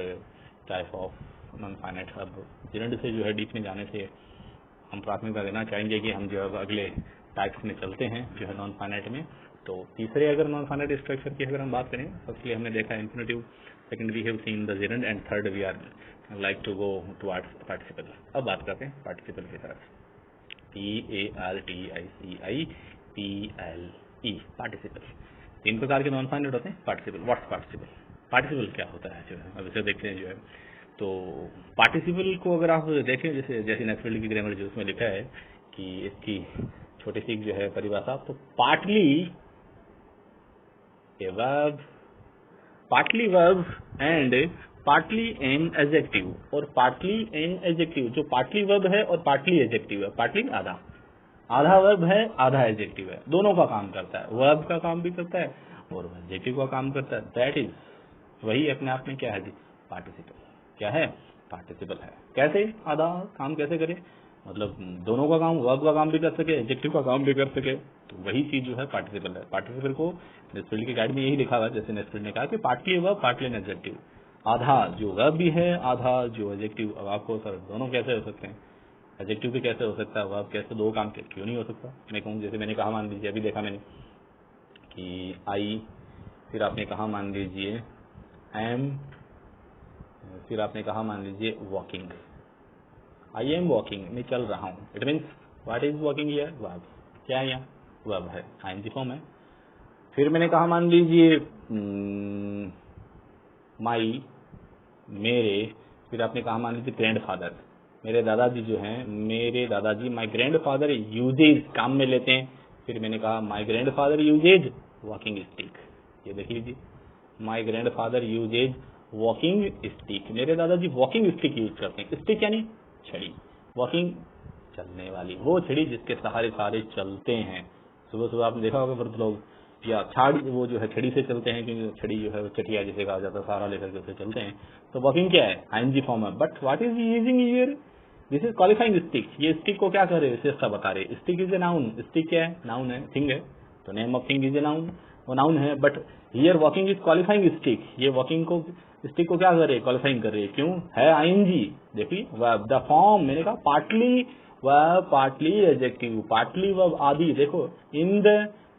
type of non finite. अब जिरंड से जो है डीप में जाने से हम प्राथमिकता देना चाहेंगे कि हम जो है अगले टाइप्स में चलते हैं जो है नॉन फाइनाइट में। तो तीसरे अगर नॉन फाइनाइट स्ट्रक्चर की अगर हम बात करें, फर्स्टली हमने देखा infinitive, second we have seen the gerund and third we are like to go towards participle. अब बात करते हैं पार्टिसिपल की तरफ, PARTICIPLE पार्टिसिपल। तीन प्रकार के नॉन फाइनाइट होते हैं पार्टिसिपल। व्हाट्स पार्टिसिपल, पार्टिसिपल क्या होता है जो है अब इसे देखते हैं जो है। तो पार्टिसिपल को अगर आप देखें, जैसे नेचुरली की ग्रामर जो उसमें लिखा है कि इसकी छोटी सी जो है परिभाषा, तो partly a verb, partly verb and partly an adjective, और पार्टली एन एडजेक्टिव, जो पार्टली वर्ब है और पार्टली एडजेक्टिव है। पार्टली आधा, आधा वर्ब है आधा एडजेक्टिव है, दोनों का काम करता है, वर्ब का काम भी करता है और एडजेक्टिव का काम करता है। दैट इज वही अपने आप में क्या है जी पार्टिसिपल, क्या है पार्टिसिपल है। कैसे आधा काम कैसे करे, मतलब दोनों का काम, वर्ब का काम भी कर सके, एडजेक्टिव का काम भी कर सके, तो वही चीज जो है पार्टिसिपल है। पार्टिसिपल को नेस्फील्ड के गाइड में यही लिखा हुआ है, जैसे नेस्फील्ड ने कहा कि पार्टली वर्ब पार्टली एडजेक्टिव, आधा जो वर्ब भी है आधा जो एडजेक्टिव। अब आपको सर दोनों कैसे हो सकते हैं, एडजेक्टिव भी कैसे हो सकता है, वर्ब कैसे, दो काम क्यों नहीं हो सकता। मैं कहूँ जैसे मैंने कहा मान लीजिए अभी देखा मैंने कि आई, फिर आपने कहा मान लीजिए एम, फिर आपने कहा मान लीजिए वॉकिंग, आई एम वॉकिंग, मैं चल रहा हूँ, it means what is walking here, verb, क्या है यहाँ वर्ब है, आईएनजी फॉर्म है। फिर मैंने कहा मान लीजिए माई, मेरे, फिर आपने कहा मान लीजिए ग्रैंडफादर, मेरे दादाजी जो हैं, मेरे दादाजी, माई ग्रैंडफादर यूजेज, काम में लेते हैं। फिर मैंने कहा my grandfather uses walking stick, ये देख लीजिए my grandfather uses walking stick, मेरे दादाजी वॉकिंग स्टिक यूज करते हैं। स्टिक यानी छड़ी, वॉकिंग चलने वाली वो छड़ी जिसके सहारे सारे चलते हैं। सुबह सुबह आपने देखा होगा वृद्ध लोग या छाड़ी, वो जो है छड़ी से चलते हैं, क्योंकि छड़ी जो है वो चटिया जिसे कहा जाता है, सहारा लेकर के उसे चलते हैं। तो वॉकिंग क्या है, आईएनजी फॉर्म है, but what is using here, this is qualifying stick. ये स्टिक को क्या कर रहे हैं, विशेषता बता रहे हैं। Stick is a noun, stick क्या है, नाउन है, थिंग है, तो name of thing is a noun, वो नाउन है। But here walking is qualifying stick, ये वॉकिंग को स्टिक को क्या कर रहे हैं, क्वालिफाइंग कर रहे हैं। क्यों है, आईएनजी। देखिए वर्ब, द फॉर्म, मैंने कहा partly verb, partly adjective, partly verb आदि। देखो in the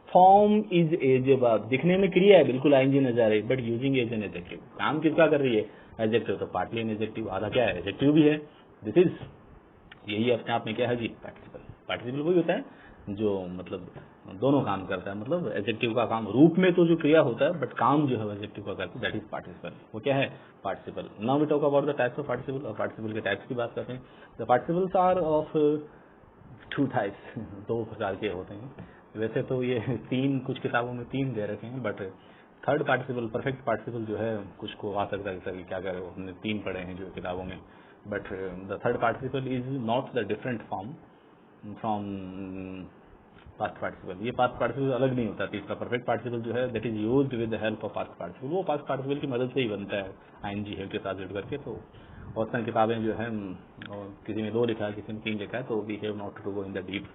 form is as a verb, दिखने में क्रिया है, बिल्कुल आईएनजी नजर आ रही है, but using as an adjective, काम किसका कर रही है, एडजेक्टिव। तो पार्टली एन एडजेक्टिव, आधा क्या है, एडजेक्टिव भी है। दिस इज, यही अपने आप में क्या है जी, पार्टिसिपल। पार्टिसिपल वही होता है जो मतलब दोनों काम करता है, मतलब एडजेक्टिव का काम रूप में तो जो क्रिया होता है, बट काम जो है एडजेक्टिव का करता है, दैट इज पार्टिसिपल। वो क्या है, participle. Now we talk about the types of participle, और पार्टिसिपल के टाइप्स की बात करते हैं। The participles are of 2 types, 2 प्रकार के होते हैं। वैसे तो ये 3 कुछ किताबों में 3 दे रखे हैं, but third participle, perfect participle जो है कुछ को आ सकता है सर क्या करे, हमने 3 पढ़े हैं जो किताबों में। But the third participle is not the different form from past participle. ये पास्ट पार्टिसिपल अलग नहीं होता। तीसरा परफेक्ट पार्टिसिपल जो है that is used with the help of past participle, वो पास्ट पार्टिसिपल की मदद से ही बनता है, आईएनजी हेल्प के साथ जुड़ करके। तो बहुत सारी किताबें जो है, और किसी में 2 लिखा है, किसी में 3 लिखा है, तो we have not to go in the deep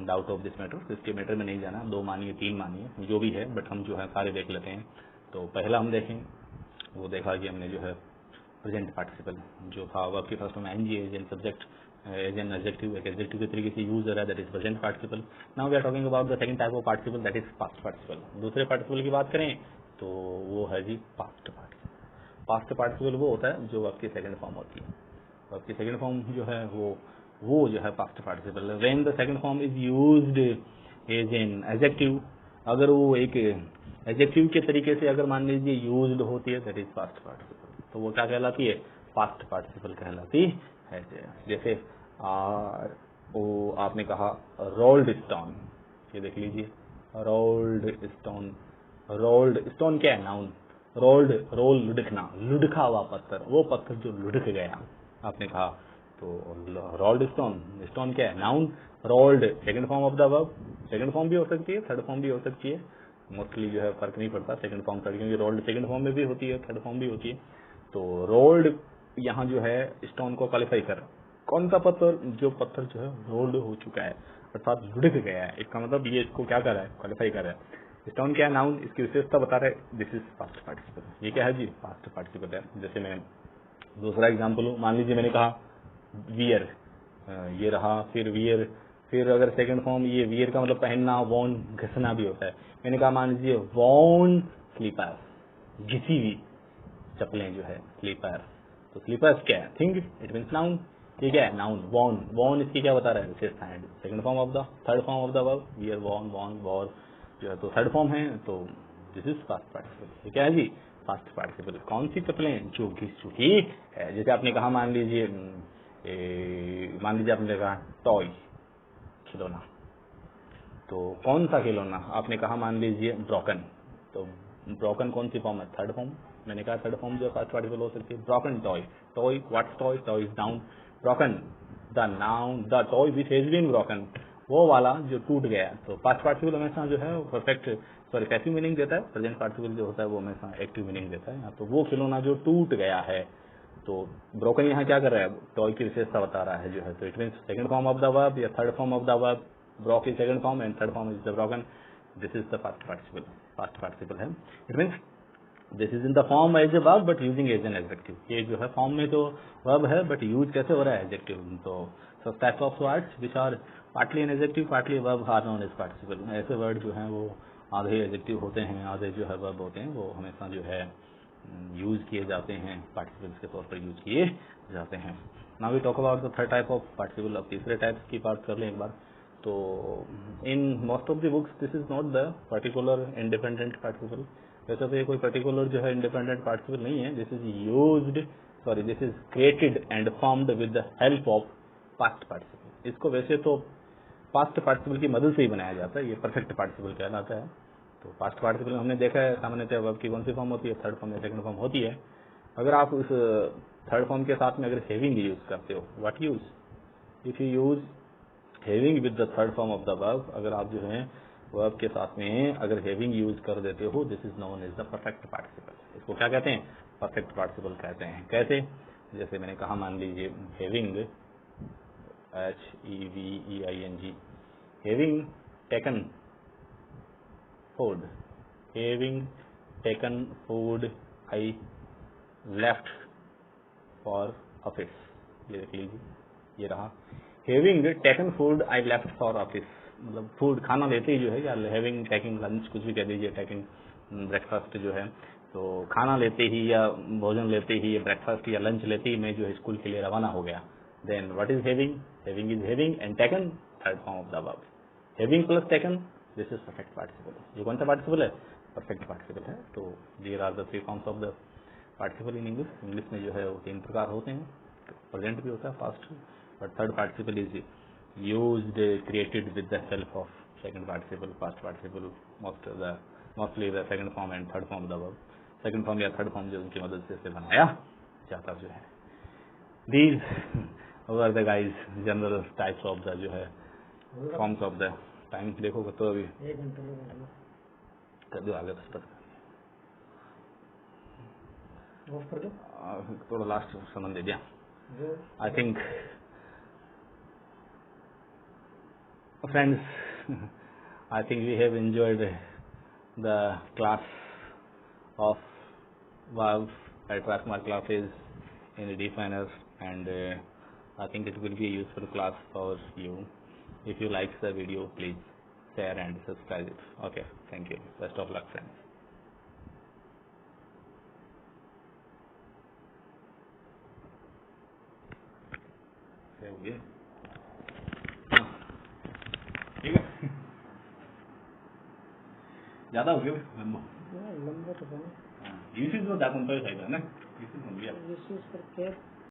doubt of this matter, इसके मैटर में नहीं जाना, 2 मानिए 3 मानिए जो भी है, बट हम जो है सारे देख लेते हैं। तो पहला हम देखें, वो देखा कि हमने जो है प्रेजेंट पार्टिसिपल जो था, वर्ब के फर्स्ट में NG as an subject as an adjective, एक एडजेक्टिव के तरीके से यूज हो रहा है, that is present participle. Now we are talking about the second type of participle, that is past participle. दूसरे पार्टिसिपल की बात करें तो वो है जी पास्ट पार्टिसिपल। पास्ट पार्टिसिपल वो होता है जो वर्ब की सेकंड फॉर्म होती है। वर्ब की सेकंड फॉर्म जो है वो जो है पास्ट पार्टिसिपल है। When the second form is used as an adjective, अगर वो एक एडजेक्टिव के तरीके से अगर मान लीजिए यूज्ड होती है, दैट इज पास्ट पार्टिसिपल। तो वो क्या कहलाती है, पास्ट पार्टिसिपल कहलाती है। जैसे वो आपने कहा रोल्ड स्टोन, ये देख लीजिए रोल्ड स्टोन। रोल्ड स्टोन क्या है, नाउन। रोल्ड, रोल लुढ़कना, लुढ़का हुआ पत्थर, वो पत्थर जो लुढ़क गया, आपने कहा तो रोल्ड स्टोन। स्टोन क्या है, noun. Rolled second form of the verb, second form भी हो सकती है, थर्ड फॉर्म भी हो सकती है, मोस्टली जो है फर्क नहीं पड़ता सेकंड फॉर्म थर्ड, क्योंकि रोल्ड सेकंड फॉर्म में भी होती है, थर्ड फॉर्म भी होती है। तो रोल्ड यहाँ जो है स्टोन को क्वालिफाई कर, कौन सा पत्थर, जो पत्थर जो है रोल्ड हो चुका है, अर्थात लुढ़क गया है, इसका मतलब ये इसको क्या कर रहा है, क्वालिफाई कर रहा है। स्टोन क्या है, नाउन, इसकी विशेषता बता रहे, दिस इज पास्ट पार्टिसिपल। ये क्या है जी, पास्ट पार्टिसिपल है। जैसे मैं दूसरा एग्जाम्पल हूँ, मान लीजिए मैंने कहा वियर, ये रहा, फिर वियर, फिर अगर सेकंड फॉर्म, ये वियर का मतलब पहनना, वॉन घसना भी होता है। मैंने कहा मान लीजिए वॉन स्लीपर, घिसी हुई चप्पलें जो है, स्लीपर। तो स्लीपर्स क्या है, थिंग, इट मीन्स नाउन। ये क्या है, नाउन। वॉन, वॉन इसकी क्या बता रहा है, विशेषता है, second form of the, third form of the verb, wear, won, won, war जो है, तो थर्ड फॉर्म है, तो दिस इज पास्ट पार्टिसिपल। ये क्या है जी, पास्ट पार्टिसिपल। कौन सी चप्पलें, जो घिस चुकी है। जैसे आपने कहा मान लीजिए आपने कहा टॉय, खिलौना, तो कौन सा खिलौना, आपने कहा मान लीजिए ब्रोकन, तो ब्रोकन कौन सी फॉर्म है, थर्ड फॉर्म। मैंने कहा थर्ड फॉर्म जो फर्स्ट पार्टिसिपल हो सकती है, broken toy. Toy, what's toy, toy is noun, broken the noun, the toy which has been broken, वो वाला जो टूट गया। तो पास्ट पार्टिसिपल हमेशा जो है परफेक्ट, सॉरी पैसिव मीनिंग देता है, प्रेजेंट पार्टिसिपल जो होता है वो हमेशा एक्टिव मीनिंग देता है। तो वो खिलौना जो टूट गया है, तो ब्रोकन यहाँ क्या कर रहा है, टॉय की विशेषता बता रहा है जो है, तो it means second form of the verb या third form of the verb, broke is second form and third form is the broken, this is the past participle. Past participle है, it means this is in the form as a verb but using as an adjective. ये जो है form में तो verb है, but use कैसे हो रहा है, एडजेक्टिव। तो सब types of words which are partly an adjective, partly verb are known as participle. ऐसे वर्ड जो हैं वो आधे एडजेक्टिव होते हैं, आधे जो है वर्ब होते हैं, वो हमेशा जो है यूज किए जाते हैं, पार्टिसिपल्स के तौर पर यूज किए जाते हैं। Now we talk about the third type of participle. अब तीसरे टाइप की बात कर लें एक बार, तो in most of the books this is not the particular independent participle. वैसे तो ये कोई पर्टिकुलर जो है इंडिपेंडेंट पार्टिसिपल नहीं है, this is used, sorry this is created and formed with the help of past participle. इसको वैसे तो पास्ट पार्टिसिपल की मदद से ही बनाया जाता है, ये परफेक्ट पार्टिसिपल कहलाता है। तो पास्ट पार्टिसिपल हमने देखा है सामान्यतः वर्ब की कौन सी फॉर्म होती है, थर्ड फॉर्म या सेकंड फॉर्म होती है। अगर आप उस थर्ड फॉर्म के साथ में अगर हैविंग यूज करते हो, what use, if you use having with the third form of the verb, अगर आप जो है वर्ब के साथ में अगर हैविंग यूज कर देते हो, this is known as the perfect participle. इसको क्या कहते हैं, परफेक्ट पार्टिसिपल कहते हैं। कैसे, जैसे मैंने कहा, मान लीजिए having, HEVEING, having taken food, having taken food I left for office. ये देख लीजिए, ये रहा having taken food I left for office, मतलब फूड खाना लेते ही जो है, या हैविंग टेकिंग लंच, कुछ भी कह दीजिए, टेकिंग ब्रेकफास्ट जो है, तो खाना लेते ही या भोजन लेते ही या ब्रेकफास्ट या लंच लेते ही मैं जो है स्कूल के लिए रवाना हो गया। Then what is having? Having is having and taken, third form of the above. Having plus taken, this is perfect participle. ये कौन सा पार्टिसिपल है? परफेक्ट पार्टिसिपल है। तो there are the three forms of the participle in English. English में जो है वो 3 प्रकार होते हैं, प्रेजेंट भी होता है, past, but third participle is used created with the help of second participle, past participle, mostly the second form and third form the above. Second form या थर्ड फॉर्म जो उनकी मदद से इसे बनाया जाता जो है। These were the guys general types of the जो है फॉर्म्स ऑफ द। टाइम देखो तो अभी 1 घंटे में कर दो आगे, 10 ऑफ कर दो। थोड़ा लास्ट सामान दे दिया। जो I think, friends, I think we have enjoyed the class of verbs at Rasmar classes in the definers, and I think it will be a useful class for you. If you like the video, please share and subscribe it. Okay, thank you. Best of luck, friends. ठीक है, ज्यादा हो गया लंबा। लंबा तो बना। UC तो दाखवून तो साइड है ना, यूसी म्हणूया विशेष करके